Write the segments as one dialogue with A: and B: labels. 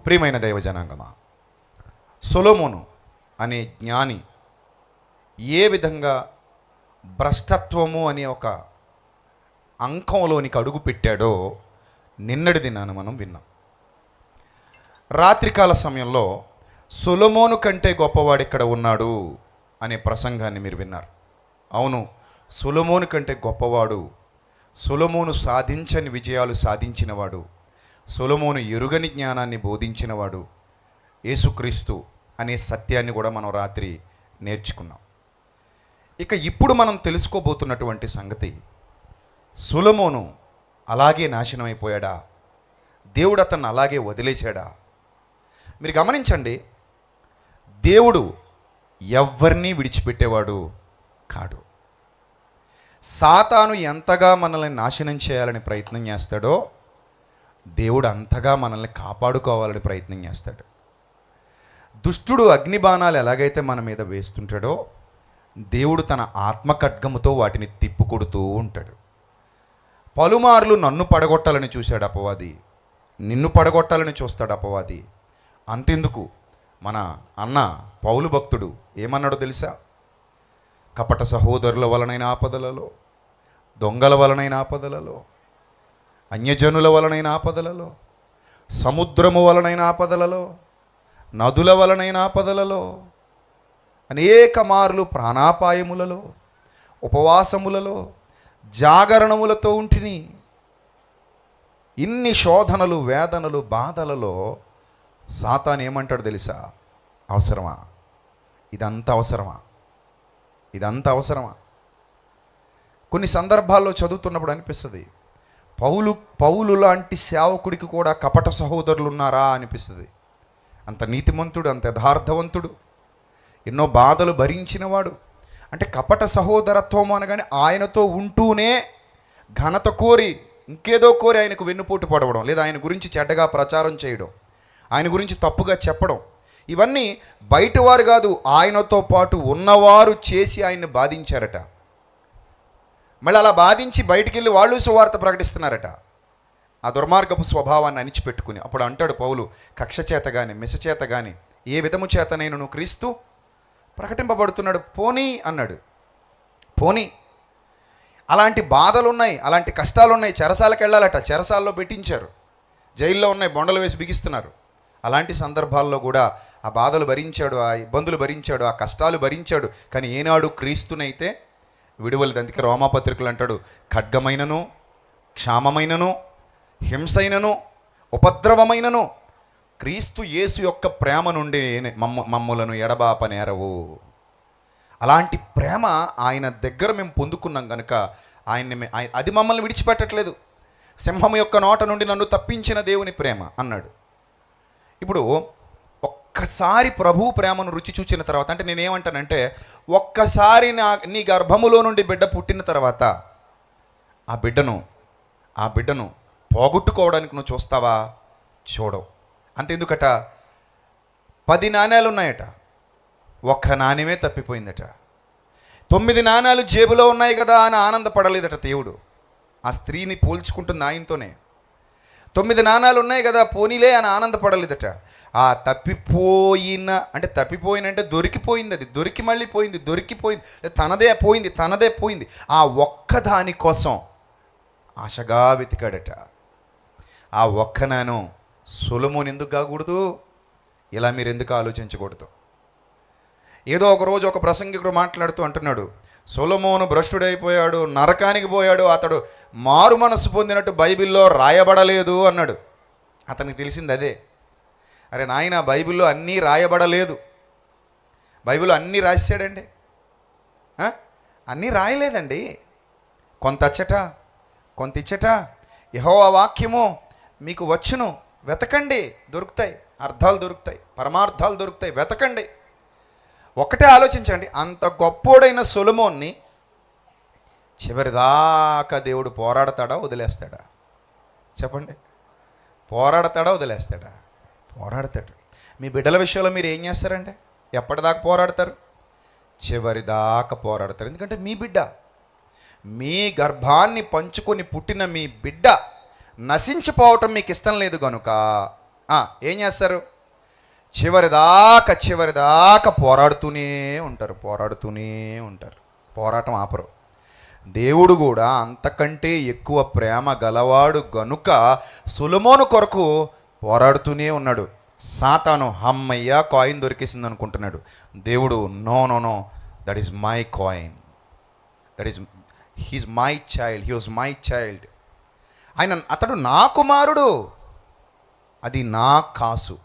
A: ప్రియమైన దైవజనాంగమా, సొలొమోను అనే జ్ఞాని ఏ విధంగా భ్రష్టత్వము అనే ఒక అంకంలోనికి అడుగు పెట్టాడో నిన్నటి దినాన మనం విన్నాం. రాత్రికాల సమయంలో సొలొమోను కంటే గొప్పవాడు ఇక్కడ ఉన్నాడు అనే ప్రసంగాన్ని మీరు విన్నారు. అవును, సొలొమోను కంటే గొప్పవాడు, సొలొమోను సాధించని విజయాలు సాధించినవాడు, సొలొమోను ఎరుగని జ్ఞానాన్ని బోధించినవాడు యేసుక్రీస్తు అనే సత్యాన్ని కూడా మనం రాత్రి నేర్చుకున్నాం. ఇక ఇప్పుడు మనం తెలుసుకోబోతున్నటువంటి సంగతి, సొలొమోను అలాగే నాశనం అయిపోయాడా, దేవుడు అతన్ని అలాగే వదిలేశాడా? మీరు గమనించండి, దేవుడు ఎవ్వరినీ విడిచిపెట్టేవాడు కాడు. సాతాను ఎంతగా మనల్ని నాశనం చేయాలని ప్రయత్నం చేస్తాడో దేవుడు అంతగా మనల్ని కాపాడుకోవాలని ప్రయత్నం చేస్తాడు. దుష్టుడు అగ్నిబాణాలు ఎలాగైతే మన మీద వేస్తుంటాడో దేవుడు తన ఆత్మఖడ్గముతో వాటిని తిప్పుకొడుతూ ఉంటాడు. పలుమార్లు నన్ను పడగొట్టాలని చూశాడు అపవాది, నిన్ను పడగొట్టాలని చూస్తాడు అపవాది. అంతెందుకు, మన అన్న పౌలు భక్తుడు ఏమన్నాడో తెలుసా? కపట సహోదరుల వలనైన ఆపదలలో, దొంగల వలనైన ఆపదలలో, అన్యజనుల వలనైన ఆపదలలో, సముద్రము వలనైన ఆపదలలో, నదుల వలనైన ఆపదలలో, అనేక మార్లు ప్రాణాపాయములలో, ఉపవాసములలో, జాగరణములతో ఉంటిని. ఇన్ని శోధనలు, వేదనలు, బాధలలో సాతాను ఏమంటాడు తెలుసా? అవసరమా? ఇదంతా అవసరమా? ఇదంతా అవసరమా? కొన్ని సందర్భాల్లో చదువుతున్నప్పుడు అనిపిస్తుంది, పౌలు లాంటి సేవకుడికి కూడా కపట సహోదరులు ఉన్నారా అనిపిస్తుంది. అంత నీతిమంతుడు, అంత యథార్థవంతుడు, ఎన్నో బాధలు భరించినవాడు. అంటే కపట సహోదరత్వం అనగానే ఆయనతో ఉంటూనే ఘనత కోరి, ఇంకేదో కోరి ఆయనకు వెన్నుపోటు పడవడం, లేదా ఆయన గురించి చెడ్డగా ప్రచారం చేయడం, ఆయన గురించి తప్పుగా చెప్పడం, ఇవన్నీ బయటవారు కాదు, ఆయనతో పాటు ఉన్నవారు చేసి ఆయన్ని బాధించారట. మళ్ళీ అలా బాధించి బయటికి వెళ్ళి వాళ్ళు సువార్త ప్రకటిస్తున్నారట, ఆ దుర్మార్గపు స్వభావాన్ని అణిచిపెట్టుకుని. అప్పుడు అంటాడు పౌలు, కక్ష చేత కానీ మిష చేత కానీ ఏ విధము చేత నేను క్రీస్తు ప్రకటింపబడుతున్నాడు, పోనీ అన్నాడు. పోనీ, అలాంటి బాధలు ఉన్నాయి, అలాంటి కష్టాలు ఉన్నాయి. చెరసాలకు వెళ్ళాలట, చెరసాల్లో పెట్టించారు, జైల్లో ఉన్నాయి, బొండలు వేసి బిగిస్తున్నారు. అలాంటి సందర్భాల్లో కూడా ఆ బాధలు భరించాడు, ఆ ఇబ్బందులు భరించాడు, ఆ కష్టాలు భరించాడు. కానీ ఏనాడు క్రీస్తునైతే విడువలేదు. అందుకే రోమాపత్రికలు అంటాడు, ఖడ్గమైనను, క్షామమైనను, హింసైనను, ఉపద్రవమైనను క్రీస్తు యేసు యొక్క ప్రేమ నుండి మమ్ములను ఎడబాపనేరవు. అలాంటి ప్రేమ ఆయన దగ్గర మేము పొందుకున్నాం కనుక అది మమ్మల్ని విడిచిపెట్టట్లేదు. సింహం యొక్క నోట నుండి నన్ను తప్పించిన దేవుని ప్రేమ అన్నాడు. ఇప్పుడు ఒక్కసారి ప్రభు ప్రేమను రుచి చూచిన తర్వాత, అంటే నేనేమంటానంటే, ఒక్కసారి నీ గర్భములో నుండి బిడ్డ పుట్టిన తర్వాత ఆ బిడ్డను పోగొట్టుకోవడానికి నువ్వు చూస్తావా? చూడవు. అంతెందుకట, 10 నాణ్యాలు ఉన్నాయట, ఒక్క నాణ్యమే తప్పిపోయిందట. 9 నాణ్యాలు జేబులో ఉన్నాయి కదా అని ఆనందపడలేదట దేవుడు. ఆ స్త్రీని పోల్చుకుంటుంది ఆయనతోనే. 9 నాణ్యాలు ఉన్నాయి కదా, పోనీలే అని ఆనందపడలేదట. ఆ తప్పిపోయినంటే దొరికిపోయింది, అది దొరికి మళ్ళీ పోయింది, దొరికిపోయింది, తనదే పోయింది. ఆ ఒక్క దాని కోసం ఆశగా వెతికాడట. ఆ ఒక్క నాను సొలొమోను ఎందుకు కాకూడదు? ఇలా మీరు ఎందుకు ఆలోచించకూడదు? ఏదో ఒకరోజు ఒక ప్రసంగికుడు మాట్లాడుతూ అంటున్నాడు, సొలొమోను భ్రష్టుడైపోయాడు, నరకానికి పోయాడు, అతడు మారు మనస్సు పొందినట్టు బైబిల్లో రాయబడలేదు అన్నాడు. అతనికి తెలిసింది అదే. అరే నాయన, బైబిల్లో అన్నీ రాయబడలేదు. బైబిల్లో అన్నీ రాశాడండి? అన్నీ రాయలేదండి. కొంత అచ్చట, కొంత ఇచ్చట. యెహోవా వాక్యము మీకు వచ్చును, వెతకండి, దొరుకుతాయి, అర్థాలు దొరుకుతాయి, పరమార్థాలు దొరుకుతాయి, వెతకండి. ఒకటే ఆలోచించండి, అంత గొప్పోడైన సొలొమోన్ని చివరిదాకా దేవుడు పోరాడతాడా, వదిలేస్తాడా? చెప్పండి, పోరాడతాడా, వదిలేస్తాడా? పోరాడతాడు. మీ బిడ్డల విషయంలో మీరు ఏం చేస్తారంటే, ఎప్పటిదాకా పోరాడతారు? చివరిదాకా పోరాడతారు. ఎందుకంటే మీ బిడ్డ, మీ గర్భాన్ని పంచుకొని పుట్టిన మీ బిడ్డ నశించిపోవటం మీకు ఇష్టం లేదు కనుక ఏం చేస్తారు? చివరిదాకా పోరాడుతూనే ఉంటారు. పోరాటం ఆపరు. దేవుడు కూడా అంతకంటే ఎక్కువ ప్రేమ గలవాడు గనుక సొలొమోను కొరకు పోరాడుతూనే ఉన్నాడు. సాతాను అమ్మయ్య కాయిన్ దొరికేసింది అనుకుంటున్నాడు. దేవుడు no, that is my coin, he's my child, he was my child. అతడు నా కుమారుడు, అది నా కాసు,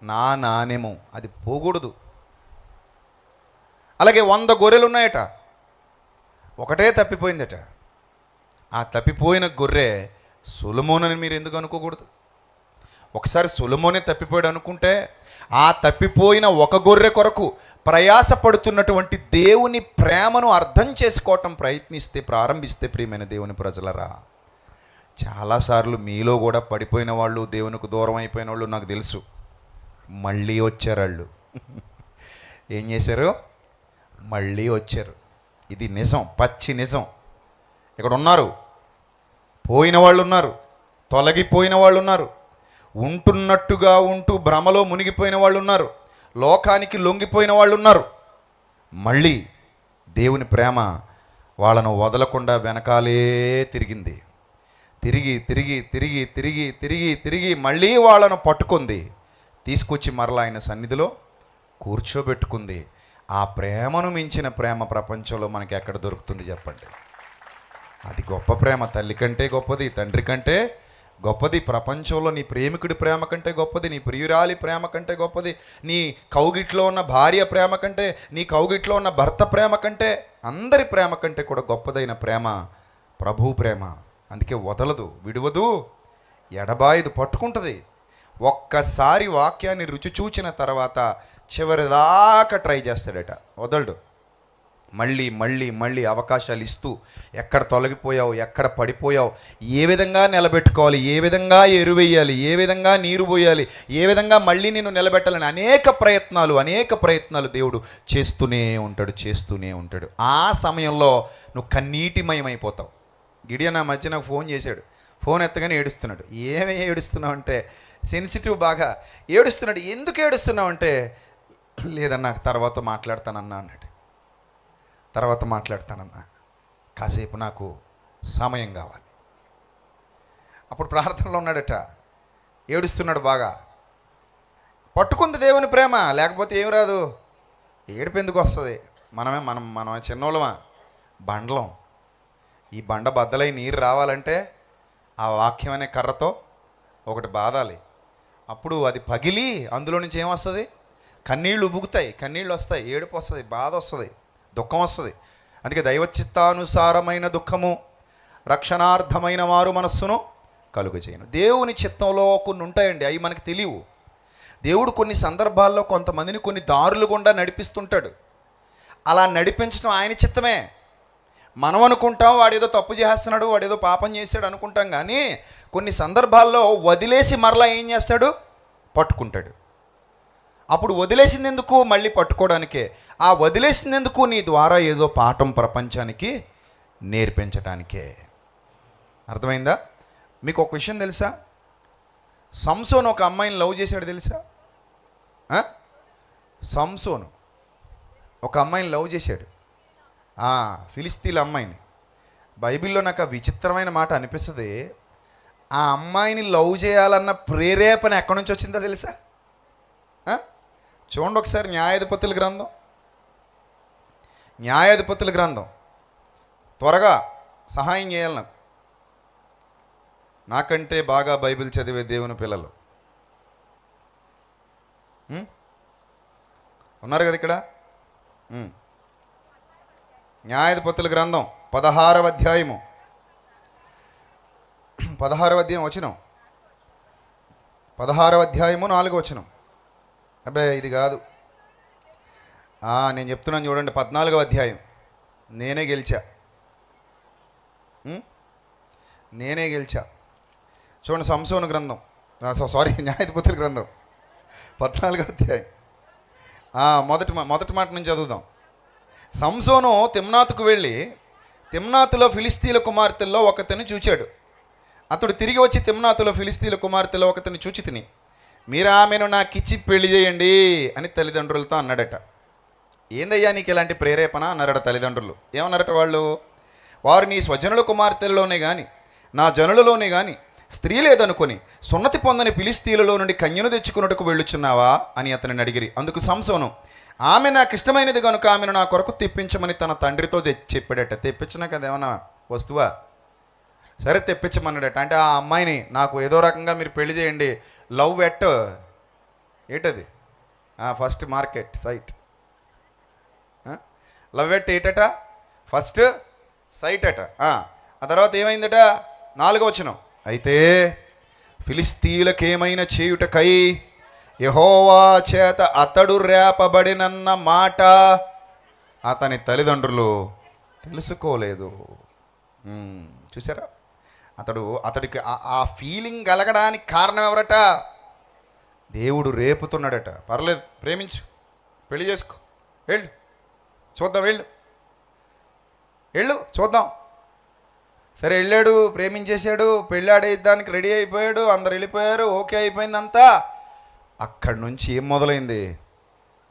A: నా నాణెము, అది పోకూడదు. అలాగే 100 గొర్రెలు ఉన్నాయట, ఒకటే తప్పిపోయిందట. ఆ తప్పిపోయిన గొర్రె సొలొమోనని మీరు ఎందుకు అనుకోకూడదు? ఒకసారి సొలొమోనే తప్పిపోయాడు అనుకుంటే, ఆ తప్పిపోయిన ఒక గొర్రె కొరకు ప్రయాసపడుతున్నటువంటి దేవుని ప్రేమను అర్థం చేసుకోవటం ప్రారంభిస్తే ప్రియమైన దేవుని ప్రజలరా, చాలాసార్లు మీలో కూడా పడిపోయిన వాళ్ళు, దేవునికి దూరం అయిపోయిన వాళ్ళు నాకు తెలుసు. మళ్ళీ వచ్చారు వాళ్ళు. ఏం చేశారు? మళ్ళీ వచ్చారు. ఇది నిజం, పచ్చి నిజం. ఇక్కడ ఉన్నారు, పోయిన వాళ్ళు ఉన్నారు, తొలగిపోయిన వాళ్ళు ఉన్నారు, ఉంటున్నట్టుగా ఉంటూ భ్రమలో మునిగిపోయిన వాళ్ళు ఉన్నారు, లోకానికి లొంగిపోయిన వాళ్ళు ఉన్నారు. మళ్ళీ దేవుని ప్రేమ వాళ్ళను వదలకుండా వెనకాలే తిరిగింది. తిరిగి మళ్ళీ వాళ్ళను పట్టుకుంది, తీసుకొచ్చి మరలా ఆయన సన్నిధిలో కూర్చోబెట్టుకుంది. ఆ ప్రేమను మించిన ప్రేమ ప్రపంచంలో మనకి ఎక్కడ దొరుకుతుంది చెప్పండి? అది గొప్ప ప్రేమ. తల్లి కంటే గొప్పది, తండ్రి కంటే గొప్పది, ప్రపంచంలో నీ ప్రేమికుడి ప్రేమ కంటే గొప్పది, నీ ప్రియురాలి ప్రేమ కంటే గొప్పది, నీ కౌగిట్లో ఉన్న భార్య ప్రేమ కంటే, నీ కౌగిట్లో ఉన్న భర్త ప్రేమ కంటే, అందరి ప్రేమ కంటే కూడా గొప్పదైన ప్రేమ ప్రభు ప్రేమ. అందుకే వదలదు, విడువదు, ఎడబాయదు, పట్టుకుంటుంది. ఒక్కసారి వాక్యాన్ని రుచి చూచిన తర్వాత చివరిదాకా ట్రై చేస్తాడట, వదలడు. మళ్ళీ అవకాశాలు ఇస్తూ, ఎక్కడ తొలగిపోయావు, ఎక్కడ పడిపోయావు, ఏ విధంగా నిలబెట్టుకోవాలి, ఏ విధంగా ఎరువేయాలి, ఏ విధంగా నీరు పోయాలి, ఏ విధంగా మళ్ళీ నిన్ను నిలబెట్టాలని అనేక ప్రయత్నాలు దేవుడు చేస్తూనే ఉంటాడు. ఆ సమయంలో నువ్వు కన్నీటిమయమైపోతావు. గిడియన్ నా మధ్య నాకు ఫోన్ చేశాడు. ఫోన్ ఎత్తగానే ఏడుస్తున్నాడు. ఏమి ఏడుస్తున్నావు అంటే, సెన్సిటివ్, బాగా ఏడుస్తున్నాడు. ఎందుకు ఏడుస్తున్నావు అంటే, లేదన్నా తర్వాత మాట్లాడతానన్నా అన్నాడు. తర్వాత మాట్లాడతానన్నా, కాసేపు నాకు సమయం కావాలి. అప్పుడు ప్రార్థనలో ఉన్నాడట, ఏడుస్తున్నాడు బాగా. పట్టుకుంది దేవుని ప్రేమ, లేకపోతే ఏమి రాదు. ఏడుపు ఎందుకు వస్తుంది? మనం చిన్నోళ్ళమా, బండలం. ఈ బండ బద్దలై నీరు రావాలంటే ఆ వాక్యం అనే కర్రతో ఒకటి బాదాలి. అప్పుడు అది పగిలి అందులో నుంచి ఏమొస్తుంది? కన్నీళ్ళు ఉబుకుతాయి, కన్నీళ్ళు వస్తాయి, ఏడుపు వస్తుంది, బాధ వస్తుంది, దుఃఖం వస్తుంది. అందుకే దైవచిత్తానుసారమైన దుఃఖము రక్షణార్థమైన వారు మనస్సును కలుగజేయను. దేవుని చిత్తంలో కొన్ని ఉంటాయండి, అవి మనకు తెలియవు. దేవుడు కొన్ని సందర్భాల్లో కొంతమందిని కొన్ని దారులు గుండా నడిపిస్తుంటాడు. అలా నడిపించడం ఆయన చిత్తమే. మనం అనుకుంటాం వాడేదో తప్పు చేస్తున్నాడు, వాడేదో పాపం చేశాడు అనుకుంటాం. కానీ కొన్ని సందర్భాల్లో వదిలేసి మరలా ఏం చేస్తాడు? పట్టుకుంటాడు. అప్పుడు వదిలేసింది ఎందుకు? మళ్ళీ పట్టుకోవడానికే. ఆ వదిలేసింది ఎందుకు? నీ ద్వారా ఏదో పాఠం ప్రపంచానికి నేర్పించడానికే. అర్థమైందా? మీకు ఒక విషయం తెలుసా? సంసోను ఒక అమ్మాయిని లవ్ చేశాడు తెలుసా? సంసోను ఒక అమ్మాయిని లవ్ చేశాడు, ఫిలిస్తీన్ల అమ్మాయిని. బైబిల్లో నాకు ఆ విచిత్రమైన మాట అనిపిస్తుంది. ఆ అమ్మాయిని లవ్ చేయాలన్న ప్రేరేపణ ఎక్కడి నుంచి వచ్చిందో తెలుసా? చూడండి ఒకసారి న్యాయాధిపతుల గ్రంథం. త్వరగా సహాయం చేయాలి నాకంటే బాగా బైబిల్ చదివే దేవుని పిల్లలు ఉన్నారు కదా ఇక్కడ. న్యాయాధిపతుల గ్రంథం 16వ అధ్యాయం వచనం. 16వ అధ్యాయము 4వ వచనం. అబ్బాయి ఇది కాదు, నేను చెప్తున్నాను చూడండి. 14వ అధ్యాయం. నేనే గెలిచా. చూడండి, సంసోను గ్రంథం, న్యాయాధిపతుల గ్రంథం 14వ అధ్యాయం మొదటి మాట నుంచి చదువుదాం. సంసోను తిమ్నాతుకు వెళ్ళి తిమ్నాతులో ఫిలిస్తీన్ల కుమార్తెల్లో ఒకతని చూచాడు. అతడు తిరిగి వచ్చి తిమ్నాతులో ఫిలిస్తీన్ల కుమార్తెలో ఒకతని చూచి తిని మీరు ఆమెను నాకిచ్చి పెళ్లి చేయండి అని తల్లిదండ్రులతో అన్నాడట. ఏందయ్యా నీకు ఇలాంటి ప్రేరేపణ అన్నారట తల్లిదండ్రులు. ఏమన్నారట వాళ్ళు? వారు నీ స్వజనుల కుమార్తెలలోనే కానీ నా జనులలోనే కానీ స్త్రీ లేదనుకొని సున్నతి పొందని ఫిలిష్తీయులలో నుండి కన్యను తెచ్చుకున్నట్టుకు వెళ్ళుచున్నావా అని అతనిని అడిగిరి. అందుకు సంసోను, ఆమె నాకు ఇష్టమైనది కనుక ఆమెను నా కొరకు తెప్పించమని తన తండ్రితో చెప్పాడట. తెప్పించినా కదా ఏమన్నా వస్తువా? సరే తెప్పించమన్నాడట. అంటే ఆ అమ్మాయిని నాకు ఏదో రకంగా మీరు పెళ్లి చేయండి. లవ్ ఎట్ ఏటది first market sight. Love at ఏటట ఫస్ట్ సైట్ అట. ఆ తర్వాత ఏమైందట? 4వ వచనం, అయితే ఫిలిష్తీయులకేమైనా చేయుటకై యెహోవా చేత అతడు రేపబడినన్న మాట అతని తల్లిదండ్రులు తెలుసుకోలేదు. చూసారా? అతడికి ఆ ఫీలింగ్ కలగడానికి కారణం ఎవరట? దేవుడు రేపుతున్నాడట. పర్లేదు, ప్రేమించు, పెళ్లి చేసుకో, వెళ్ళు చూద్దాం, వెళ్ళు చూద్దాం. సరే వెళ్ళాడు, ప్రేమించేశాడు, పెళ్ళాడేదానికి రెడీ అయిపోయాడు, అందరు వెళ్ళిపోయారు, ఓకే అయిపోయిందంతా. అక్కడి నుంచి ఏం మొదలైంది?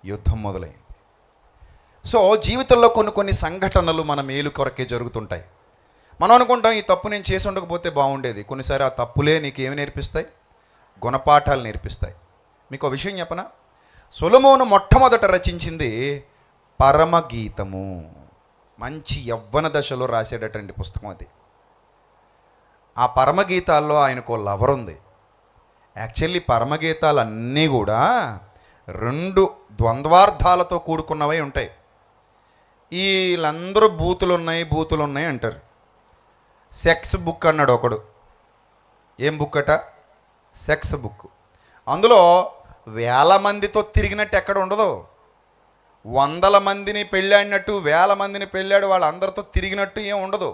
A: యుద్ధం మొదలైంది. సో జీవితంలో కొన్ని సంఘటనలు మన మేలు కొరకే జరుగుతుంటాయి. మనం అనుకుంటాం ఈ తప్పు నేను చేసి ఉండకపోతే బాగుండేది. కొన్నిసారి ఆ తప్పులే నీకు ఏమి నేర్పిస్తాయి? గుణపాఠాలు నేర్పిస్తాయి. మీకు ఒక విషయం చెప్పనా? సొలొమోను మొట్టమొదట రచించింది పరమగీతము. మంచి యవ్వన దశలో రాసేటటువంటి పుస్తకం అది. ఆ పరమగీతాల్లో ఆయనకు లవర్ ఉంది. యాక్చువల్లీ పరమగీతాలు అన్నీ కూడా 2 ద్వంద్వార్థాలతో కూడుకున్నవై ఉంటాయి. వీళ్ళందరూ బూతులు ఉన్నాయి అంటారు. సెక్స్ బుక్ అన్నాడు ఒకడు. ఏం బుక్ అట? Sex book. అందులో 1000 మందితో తిరిగినట్టు ఎక్కడ ఉండదు. 100 మందిని పెళ్ళాడినట్టు, 1000 మందిని పెళ్ళాడు వాళ్ళందరితో తిరిగినట్టు ఏం ఉండదు.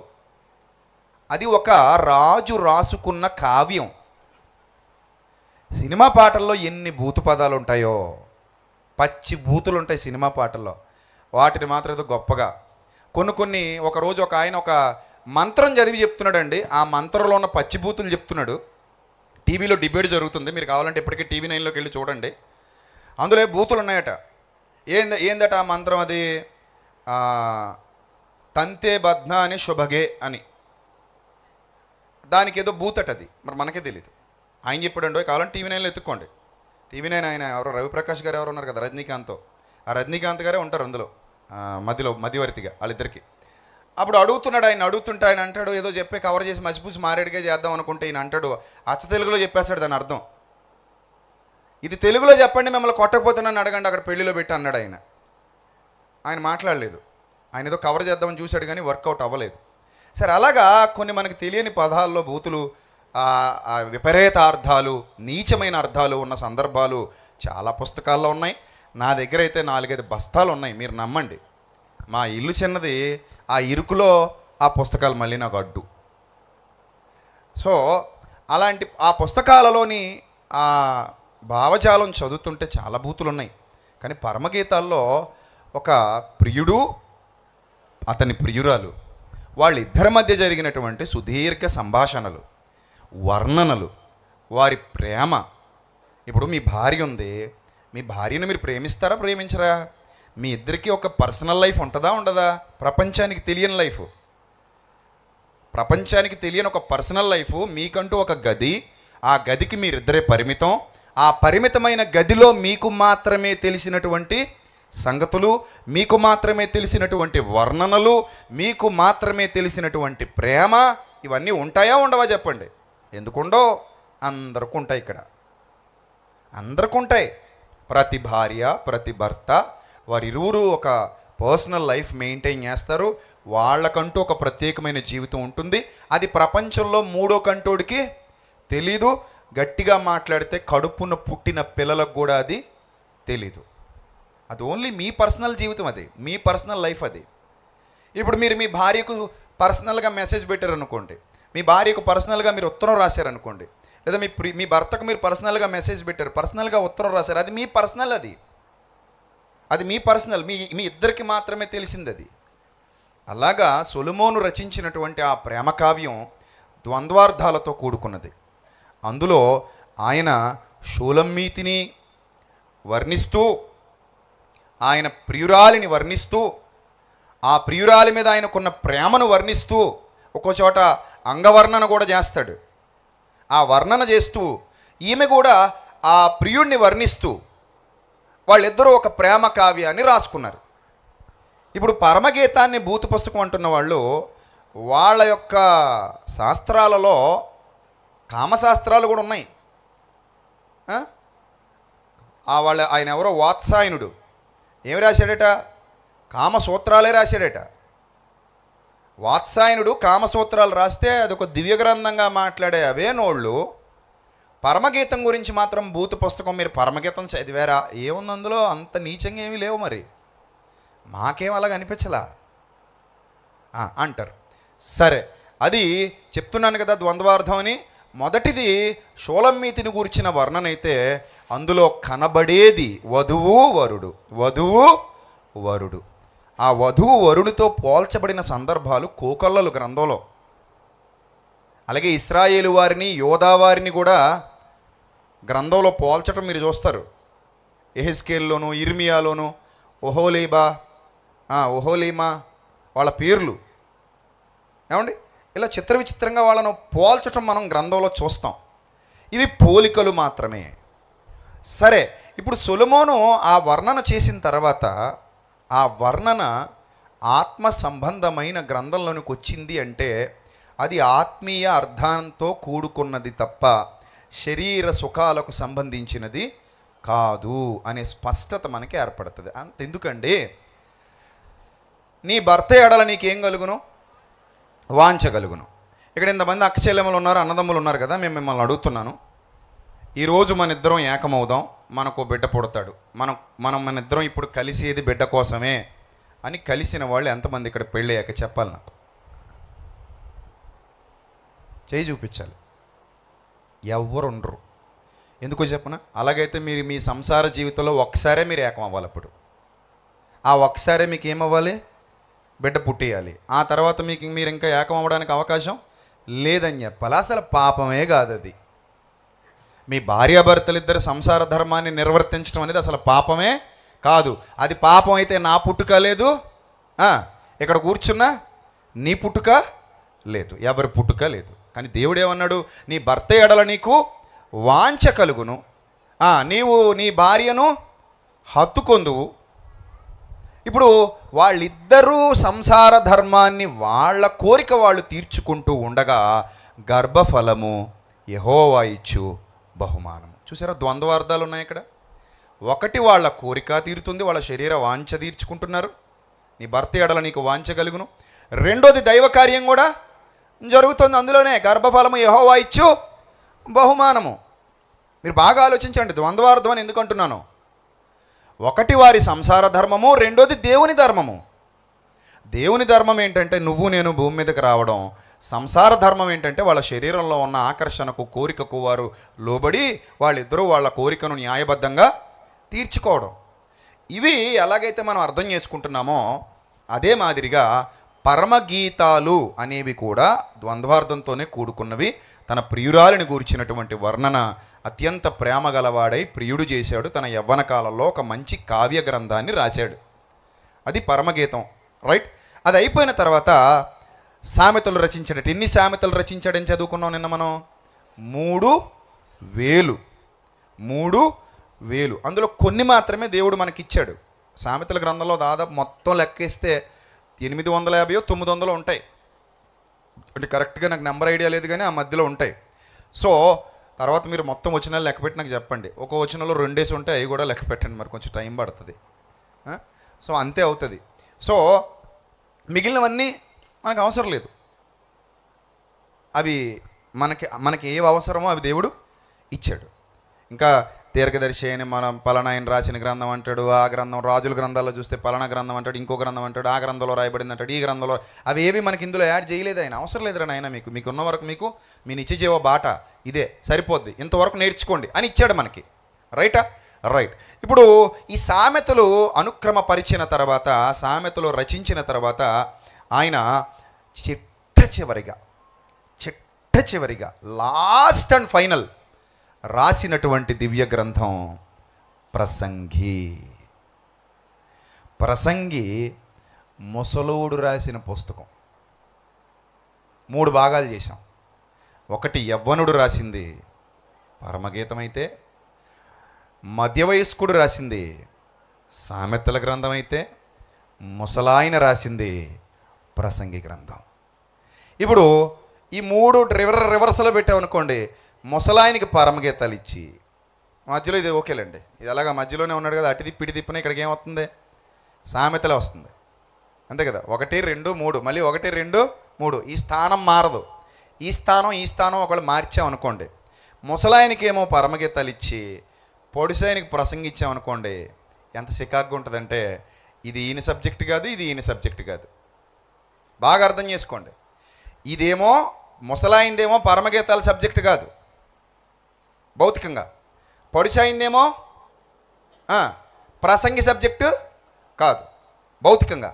A: అది ఒక రాజు రాసుకున్న కావ్యం. సినిమా పాటల్లో ఎన్ని బూతు పదాలు ఉంటాయో, పచ్చి బూతులు ఉంటాయి సినిమా పాటల్లో. వాటిని మాత్రం ఏదో గొప్పగా కొన్ని ఒకరోజు ఒక ఆయన ఒక మంత్రం చదివి చెప్తున్నాడండి. ఆ మంత్రంలో ఉన్న పచ్చి బూతులు చెప్తున్నాడు. టీవీలో డిబేట్ జరుగుతుంది, మీరు కావాలంటే ఇప్పటికీ టీవీ 9లోకి వెళ్ళి చూడండి. అందులో బూతులు ఉన్నాయట. ఏందట ఆ మంత్రం? అది తంతే బద్న అని శుభగే అని. దానికి ఏదో బూతట అది, మరి మనకే తెలియదు. ఆయన చెప్పాడండి, కావాలంటే టీవీ 9లో ఎత్తుక్కోండి. టీవీ 9 ఆయన ఎవరో రవిప్రకాష్ గారు ఎవరు ఉన్నారు కదా, రజనీకాంత్తో. ఆ రజనీకాంత్ గారే ఉంటారు అందులో మధ్యవర్తిగా వాళ్ళిద్దరికి. అప్పుడు అడుగుతుంటే ఆయన అంటాడు, ఏదో చెప్పి కవర్ చేసి మసిపూసి మారేడుగా చేద్దాం అనుకుంటే ఈయన అంటాడు, అచ్చ తెలుగులో చెప్పేస్తాడు దాని అర్థం. ఇది తెలుగులో చెప్పండి, మిమ్మల్ని కొట్టకపోతే నన్ను అడగండి, అక్కడ పెళ్లిలో పెట్టి అన్నాడు ఆయన. ఆయన మాట్లాడలేదు. ఆయన ఏదో కవర్ చేద్దామని చూశాడు కానీ వర్కౌట్ అవ్వలేదు. సరే, అలాగా కొన్ని మనకు తెలియని పదాల్లో బూతులు, విపరీత అర్థాలు, నీచమైన అర్థాలు ఉన్న సందర్భాలు చాలా పుస్తకాల్లో ఉన్నాయి. నా దగ్గర అయితే 4-5 బస్తాలు ఉన్నాయి, మీరు నమ్మండి. మా ఇల్లు చిన్నది, ఆ ఇరుకులో ఆ పుస్తకాలు మళ్ళీ నాకు అడ్డు. సో అలాంటి ఆ పుస్తకాలలోని ఆ భావజాలం చదువుతుంటే చాలా బూతులు ఉన్నాయి. కానీ పరమగీతాల్లో ఒక ప్రియుడు, అతని ప్రియురాలు, వాళ్ళిద్దరి మధ్య జరిగినటువంటి సుదీర్ఘ సంభాషణలు, వర్ణనలు, వారి ప్రేమ. ఇప్పుడు మీ భార్య ఉంది, మీ భార్యను మీరు ప్రేమిస్తారా, ప్రేమించరా? మీ ఇద్దరికీ ఒక పర్సనల్ లైఫ్ ఉంటుందా, ఉండదా? ప్రపంచానికి తెలియని లైఫ్, ప్రపంచానికి తెలియని ఒక పర్సనల్ లైఫ్. మీకంటూ ఒక గది, ఆ గదికి మీరిద్దరే పరిమితం. ఆ పరిమితమైన గదిలో మీకు మాత్రమే తెలిసినటువంటి సంగతులు, మీకు మాత్రమే తెలిసినటువంటి వర్ణనలు, మీకు మాత్రమే తెలిసినటువంటి ప్రేమ, ఇవన్నీ ఉంటాయా, ఉండవా చెప్పండి? ఎందుకుండో? అందరికీ ఉంటాయి. ఇక్కడ అందరికీ ఉంటాయి. ప్రతి భార్య, ప్రతి భర్త, వారిరువురు ఒక పర్సనల్ లైఫ్ మెయింటైన్ చేస్తారు. వాళ్ళకంటూ ఒక ప్రత్యేకమైన జీవితం ఉంటుంది. అది ప్రపంచంలో 3వ కంటోడికి తెలీదు. గట్టిగా మాట్లాడితే కడుపున పుట్టిన పిల్లలకు కూడా అది తెలీదు. అది ఓన్లీ మీ పర్సనల్ జీవితం, అది మీ పర్సనల్ లైఫ్. అది ఇప్పుడు మీరు మీ భార్యకు పర్సనల్గా మెసేజ్ పెట్టారనుకోండి, మీ భార్యకు పర్సనల్గా మీరు ఉత్తరం రాశారనుకోండి, లేదా మీ భర్తకు మీరు పర్సనల్గా మెసేజ్ పెట్టారు, పర్సనల్గా ఉత్తరం రాశారు, అది మీ పర్సనల్. అది మీ పర్సనల్, మీ ఇద్దరికి మాత్రమే తెలిసింది అది. అలాగా సొలొమోను రచించినటువంటి ఆ ప్రేమ కావ్యం ద్వంద్వార్థాలతో కూడుకున్నది. అందులో ఆయన షూలమ్మీతిని వర్ణిస్తూ, ఆయన ప్రియురాలిని వర్ణిస్తూ, ఆ ప్రియురాలి మీద ఆయనకున్న ప్రేమను వర్ణిస్తూ, ఒక్కో చోట అంగవర్ణన కూడా చేస్తాడు. ఆ వర్ణన చేస్తూ ఈమె కూడా ఆ ప్రియుడిని వర్ణిస్తూ వాళ్ళిద్దరూ ఒక ప్రేమ కావ్యాన్ని రాసుకున్నారు. ఇప్పుడు పరమగీతాన్ని భూత పుస్తకం అంటున్న వాళ్ళు వాళ్ళ యొక్క శాస్త్రాలలో కామశాస్త్రాలు కూడా ఉన్నాయి. ఆయన ఎవరో వాత్సాయనుడు ఏమి రాశాడట? కామసూత్రాలే రాశాడట. వాత్సాయనుడు కామసూత్రాలు రాస్తే అదొక దివ్య గ్రంథంగా మాట్లాడే అవే నోళ్ళు పరమగీతం గురించి మాత్రం భూత పుస్తకం మీరు పరమగీతం చదివారా? ఏముంది అందులో? అంత నీచంగా ఏమీ లేవు. మరి మాకేం అలాగ అనిపించలా అంటారు. సరే, అది చెప్తున్నాను కదా ద్వంద్వార్థం అని. మొదటిది షూలమ్మీతిని గురించిన వర్ణన అయితే అందులో కనబడేది వధువు వరుడు, వధువు వరుడు. ఆ వధువు వరుడితో పోల్చబడిన సందర్భాలు కోకొల్లలు గ్రంథంలో. అలాగే ఇశ్రాయేలు వారిని యోధా వారిని కూడా గ్రంథంలో పోల్చటం మీరు చూస్తారు. యెహెజ్కేలులోను ఇర్మియాలోను ఒహోలీమా వాళ్ళ పేర్లు ఏమండి ఇలా చిత్ర విచిత్రంగా వాళ్ళను పోల్చటం మనం గ్రంథంలో చూస్తాం. ఇవి పోలికలు మాత్రమే. సరే, ఇప్పుడు సొలొమోను ఆ వర్ణన చేసిన తర్వాత ఆ వర్ణన ఆత్మ సంబంధమైన గ్రంథంలోనికి వచ్చింది అంటే అది ఆత్మీయ అర్థంతో కూడుకున్నది తప్ప శరీర సుఖాలకు సంబంధించినది కాదు అనే స్పష్టత మనకి ఏర్పడుతుంది. అంతెందుకండి, నీ భర్త ఎడల నీకేం కలుగును? వాంచగలుగును. ఇక్కడ ఇంతమంది అక్క చెల్లెమ్మలు ఉన్నారు, అన్నదమ్ములు ఉన్నారు కదా. మేము మిమ్మల్ని అడుగుతున్నాను, ఈరోజు మన ఇద్దరం ఏకమవుదాం, మనకు బిడ్డ పుడతాడు, మన ఇద్దరం ఇప్పుడు కలిసేది బిడ్డ కోసమే అని కలిసిన వాళ్ళు ఎంతమంది ఇక్కడ పెళ్ళయ్యాక చెప్పాలి? నాకు చేయి చూపించాలి. ఎవరు ఉండరు. ఎందుకో చెప్పనా? అలాగైతే మీరు మీ సంసార జీవితంలో ఒక్కసారే మీరు ఏకం అవ్వాలి. అప్పుడు ఆ ఒక్కసారే మీకు ఏమవ్వాలి? బిడ్డ పుట్టేయాలి. ఆ తర్వాత మీరు ఇంకా ఏకం అవ్వడానికి అవకాశం లేదని చెప్పాలి. అసలు పాపమే కాదు అది. మీ భార్యాభర్తలిద్దరు సంసార ధర్మాన్ని నిర్వర్తించడం అనేది అసలు పాపమే కాదు. అది పాపం అయితే నా పుట్టుక లేదు, ఇక్కడ కూర్చున్నా నీ పుట్టుక లేదు, ఎవరి పుట్టుక లేదు. కానీ దేవుడు ఏమన్నాడు? నీ భర్త ఎడల నీకు వాంఛ కలుగును, నీవు నీ భార్యను హత్తుకొందువు. ఇప్పుడు వాళ్ళిద్దరూ సంసార ధర్మాన్ని వాళ్ళ కోరిక వాళ్ళు తీర్చుకుంటూ ఉండగా గర్భఫలము యెహోవా ఇచ్చు బహుమానము. చూసారా, ద్వంద్వార్థాలు ఉన్నాయి ఇక్కడ. ఒకటి వాళ్ళ కోరిక తీరుతుంది, వాళ్ళ శరీర వాంఛ తీర్చుకుంటున్నారు, నీ భర్త ఎడల నీకు వాంఛ కలుగును. రెండోది దైవ కార్యం కూడా జరుగుతుంది అందులోనే, గర్భఫలము యెహోవా ఇచ్చు బహుమానము. మీరు బాగా ఆలోచించండి, ద్వంద్వార్థం అని ఎందుకు అంటున్నాను? ఒకటి వారి సంసార ధర్మము, రెండోది దేవుని ధర్మము. దేవుని ధర్మం ఏంటంటే నువ్వు నేను భూమి మీదకి రావడం. సంసార ధర్మం ఏంటంటే వాళ్ళ శరీరంలో ఉన్న ఆకర్షణకు కోరికకు వారు లోబడి వాళ్ళిద్దరూ వాళ్ళ కోరికను న్యాయబద్ధంగా తీర్చుకోవడం. ఇవి ఎలాగైతే మనం అర్థం చేసుకుంటున్నామో అదే మాదిరిగా పరమగీతాలు అనేవి కూడా ద్వంద్వార్థంతోనే కూడుకున్నవి. తన ప్రియురాలిని గూర్చినటువంటి వర్ణన అత్యంత ప్రేమ గలవాడై ప్రియుడు చేశాడు. తన యవ్వన కాలంలో ఒక మంచి కావ్య గ్రంథాన్ని రాశాడు, అది పరమగీతం. రైట్. అది అయిపోయిన తర్వాత సామెతలు రచించాడు. ఎన్ని సామెతలు రచించాడని చదువుకున్నాం నిన్న మనం? 3000. అందులో కొన్ని మాత్రమే దేవుడు మనకిచ్చాడు. సామెతల గ్రంథంలో దాదాపు మొత్తం లెక్కేస్తే 850 900 ఉంటాయి. అంటే కరెక్ట్గా నాకు నెంబర్ ఐడియా లేదు, కానీ ఆ మధ్యలో ఉంటాయి. సో తర్వాత మీరు మొత్తం వచనాలు లెక్క పెట్టి నాకు చెప్పండి. ఒక వచనంలో 2 ఉంటాయి, అవి కూడా లెక్క పెట్టండి, మరి కొంచెం టైం పడుతుంది. సో అంతే అవుతుంది. సో మిగిలినవన్నీ మనకు అవసరం లేదు. అవి మనకి ఏవి అవసరమో అవి దేవుడు ఇచ్చాడు. ఇంకా దీర్ఘదర్శి అని మనం పలానాయన రాసిన గ్రంథం అంటాడు, ఆ గ్రంథం రాజుల గ్రంథాల్లో చూస్తే పలానా గ్రంథం అంటాడు, ఇంకో గ్రంథం అంటాడు, ఆ గ్రంథంలో రాయబడింది అంటాడు, ఈ గ్రంథంలో. అవి ఏవి మనకి ఇందులో యాడ్ చేయలేదు ఆయన. అవసరం లేదురా నాయన, మీకున్న వరకు మీకు మీ నిత్య జీవ బాట ఇదే సరిపోద్ది, ఇంతవరకు నేర్చుకోండి అని ఇచ్చాడు మనకి. రైటా? రైట్. ఇప్పుడు ఈ సామెతలు అనుక్రమపరిచిన తర్వాత, సామెతలు రచించిన తర్వాత ఆయన చిట్ట చివరిగా లాస్ట్ అండ్ ఫైనల్ రాసినటువంటి దివ్య గ్రంథం ప్రసంగి. ప్రసంగి ముసలోడు రాసిన పుస్తకం. 3 భాగాలు చేశాం. ఒకటి యవ్వనుడు రాసింది పరమగీతం అయితే, మధ్య వయస్కుడు రాసింది సామెతల గ్రంథం అయితే, ముసలాయన రాసింది ప్రసంగి గ్రంథం. ఇప్పుడు ఈ 3 రివర్సలో పెట్టామనుకోండి, ముసలాయనికి పరమగీతాలు ఇచ్చి మధ్యలో ఇది ఓకేలేండి, ఇది అలాగా మధ్యలోనే ఉన్నాడు కదా, అటు తిప్పి ఇటు తిప్పిన ఇక్కడికి ఏమవుతుంది, సామెతలే వస్తుంది అంతే కదా. 1, 2, 3 మళ్ళీ 1, 2, 3 ఈ స్థానం మారదు. ఈ స్థానం ఒకళ్ళు మార్చామనుకోండి, ముసలాయనికి ఏమో పరమగీతాలు ఇచ్చి పొడిసాయనికి ప్రసంగించామనుకోండి, ఎంత చికాగ్గా ఉంటుందంటే ఇది ఈయన సబ్జెక్ట్ కాదు, ఇది ఈయన సబ్జెక్ట్ కాదు. బాగా అర్థం చేసుకోండి. ఇదేమో ముసలాయిందేమో పరమగీతాల సబ్జెక్ట్ కాదు భౌతికంగా, పొడిసాయిందేమో ప్రసంగి సబ్జెక్టు కాదు భౌతికంగా.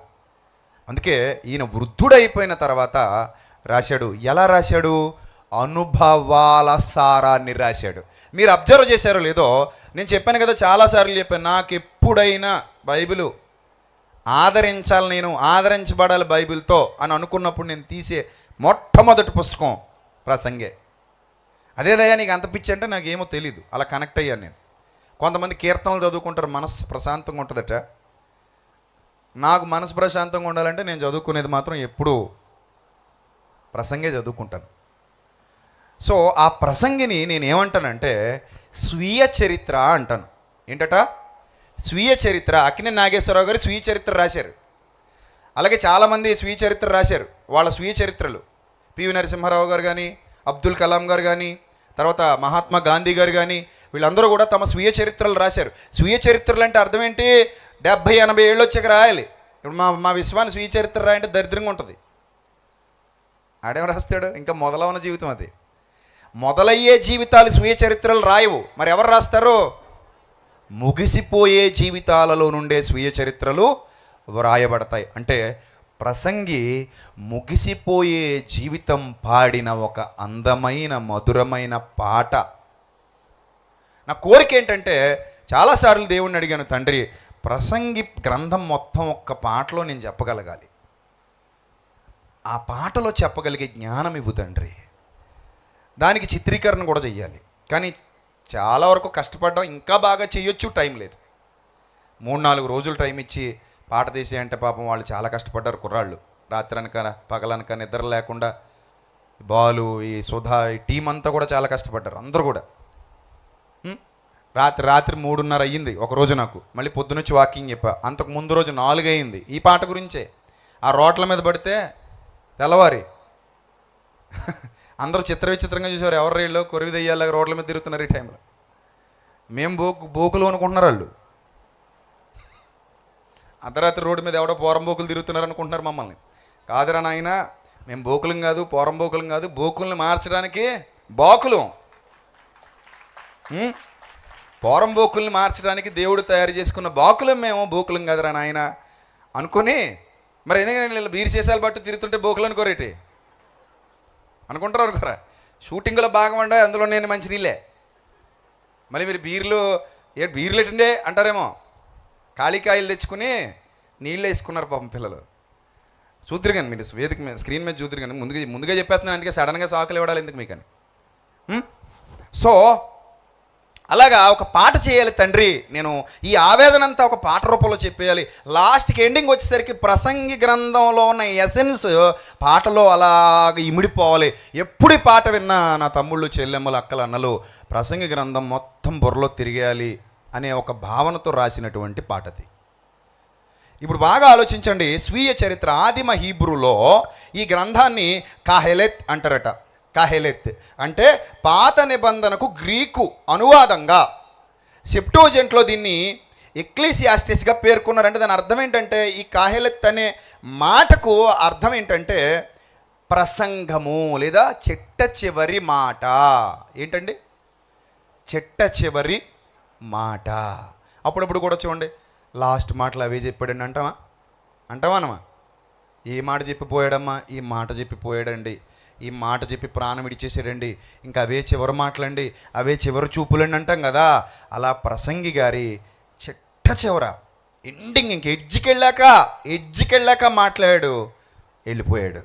A: అందుకే ఈయన వృద్ధుడైపోయిన తర్వాత రాశాడు. ఎలా రాశాడు? అనుభవాల సారాన్ని రాశాడు. మీరు అబ్జర్వ్ చేశారో లేదో, నేను చెప్పాను కదా, చాలాసార్లు చెప్పాను, నాకు ఎప్పుడైనా బైబిలు నేను ఆదరించబడాలి బైబిల్తో అని అనుకున్నప్పుడు నేను తీసే మొట్టమొదటి పుస్తకం ప్రసంగే. అదేదయ్యా నీకు అంత పిచ్చి అంటే నాకేమో తెలీదు, అలా కనెక్ట్ అయ్యాను నేను. కొంతమంది కీర్తనలు చదువుకుంటారు, మనసు ప్రశాంతంగా ఉంటుందట. నాకు మనసు ప్రశాంతంగా ఉండాలంటే నేను చదువుకునేది మాత్రం ఎప్పుడూ ప్రసంగే చదువుకుంటాను. సో ఆ ప్రసంగిని నేను ఏమంటానంటే స్వీయ చరిత్ర అంటాను. ఏంటట? స్వీయ చరిత్ర. అక్కినేని నాగేశ్వరరావు గారు స్వీయ చరిత్ర రాశారు. అలాగే చాలామంది స్వీయ చరిత్ర రాశారు. వాళ్ళ స్వీయ చరిత్రలు పివి నరసింహారావు గారు కానీ, అబ్దుల్ కలాం గారు కానీ, తర్వాత మహాత్మా గాంధీ గారు కానీ, వీళ్ళందరూ కూడా తమ స్వీయ చరిత్రలు రాశారు. స్వీయ చరిత్రలు అంటే అర్థం ఏంటి? 70-80 ఏళ్ళు వచ్చాక రాయాలి. ఇప్పుడు మా విశ్వాన్ని స్వీయ చరిత్ర రాయంటే దరిద్రంగా ఉంటుంది. ఆడేం రాస్తాడు? ఇంకా మొదలవన జీవితం అది. మొదలయ్యే జీవితాలు స్వీయ చరిత్రలు రాయవు. మరి ఎవరు రాస్తారు? ముగిసిపోయే జీవితాలలో నుండే స్వీయ చరిత్రలు వ్రాయబడతాయి. అంటే ప్రసంగి ముగిసిపోయే జీవితం పాడిన ఒక అందమైన మధురమైన పాట. నా కోరిక ఏంటంటే, చాలాసార్లు దేవుణ్ణి అడిగాను, తండ్రి ప్రసంగి గ్రంథం మొత్తం ఒక్క పాటలో నేను చెప్పగలగాలి, ఆ పాటలో చెప్పగలిగే జ్ఞానం ఇవ్వు తండ్రి. దానికి చిత్రీకరణ కూడా చెయ్యాలి. కానీ చాలా వరకు కష్టపడ్డాం, ఇంకా బాగా చేయొచ్చు, టైం లేదు. 3-4 రోజులు టైం ఇచ్చి పాట తీసే అంటే పాపం వాళ్ళు చాలా కష్టపడ్డారు కుర్రాళ్ళు. రాత్రి అనక పగలనక నిద్ర లేకుండా, బాలు, ఈ సుధా, ఈ టీం అంతా కూడా చాలా కష్టపడ్డారు. అందరూ కూడా రాత్రి 3:30 అయ్యింది ఒకరోజు నాకు. మళ్ళీ పొద్దునొచ్చి వాకింగ్ చెప్పా. అంతకు ముందు రోజు 4 అయింది ఈ పాట గురించే. ఆ రోడ్ల మీద పడితే తెల్లవారి అందరూ విచిత్రంగా చూసేవారు, ఎవరు రేళ్ళు కొరివి దెయ్యాలాగా రోడ్ల మీద తిరుగుతున్నారు ఈ టైంలో. మేము బోకులు అనుకుంటున్నారు వాళ్ళు. అర్ధరాత్రి రోడ్డు మీద ఎవడో పోరంబోకులు తిరుగుతున్నారు అనుకుంటున్నారు మమ్మల్ని. కాదురా నాయన, మేము బోకులం కాదు, పోరంబోకులం కాదు, బోకుల్ని మార్చడానికి బాకులం. పోరంబోకుల్ని మార్చడానికి దేవుడు తయారు చేసుకున్న బాకులం మేము, బోకులం కాదురా నాయన అనుకుని, మరి ఎందుకంటే బీరు చేసాలు బట్టి తిరుగుతుంటే బోకులు అనుకోరేటి అనుకుంటారు అనుకోరా. షూటింగ్లో భాగం ఉండే, అందులో నేను మంచి నీళ్ళే. మళ్ళీ మీరు బీర్లు ఎట్టుండే అంటారేమో. కాళీకాయలు తెచ్చుకుని నీళ్ళు వేసుకున్నారు పాపం పిల్లలు. చూద్దరు కానీ మీరు వేదిక మీద స్క్రీన్ మీద చూద్దరు కానీ, ముందుగా చెప్పేస్తున్నాను, అందుకే సడన్గా సాకులు ఇవ్వడాలి ఎందుకు మీకు అని. సో అలాగా ఒక పాట చేయాలి తండ్రి, నేను ఈ ఆవేదన అంతా ఒక పాట రూపంలో చెప్పేయాలి. లాస్ట్కి ఎండింగ్ వచ్చేసరికి ప్రసంగి గ్రంథంలో ఉన్న ఎసెన్స్ పాటలో అలాగ ఇమిడిపోవాలి. ఎప్పుడు ఈ పాట విన్నా నా తమ్ముళ్ళు, చెల్లెమ్మలు, అక్కలు, అన్నలు, ప్రసంగి గ్రంథం మొత్తం బుర్రలో తిరిగేయాలి అనే ఒక భావనతో రాసినటువంటి పాటది. ఇప్పుడు బాగా ఆలోచించండి. స్వీయ చరిత్ర ఆదిమ హీబ్రూలో ఈ గ్రంథాన్ని కాహెలెత్ అంటారట. కాహెలెత్ అంటే పాత నిబంధనకు గ్రీకు అనువాదంగా. సెప్టోజెంట్లో దీన్ని ఎక్లీసియాస్టిస్గా పేర్కొన్నారంటే దాని అర్థం ఏంటంటే, ఈ కాహెలెత్ అనే మాటకు అర్థం ఏంటంటే ప్రసంగము లేదా చిట్ట చివరి మాట. ఏంటండి? చిట్ట చివరి మాట. అప్పుడప్పుడు కూడా చూడండి, లాస్ట్ మాటలు అవే చెప్పాడండి అంటావా అనమా? ఏ మాట చెప్పిపోయాడమ్మా? ఈ మాట చెప్పిపోయాడండి. ఈ మాట చెప్పి ప్రాణం విడిచేసాడండి, ఇంకా అవే చివరి మాటలండి, అవే చివరి చూపులండి అంటాం కదా. అలా ప్రసంగి గారి చిట్ట చివర ఎండింగ్ ఇంక ఎడ్జికెళ్ళాక మాట్లాడాడు, వెళ్ళిపోయాడు.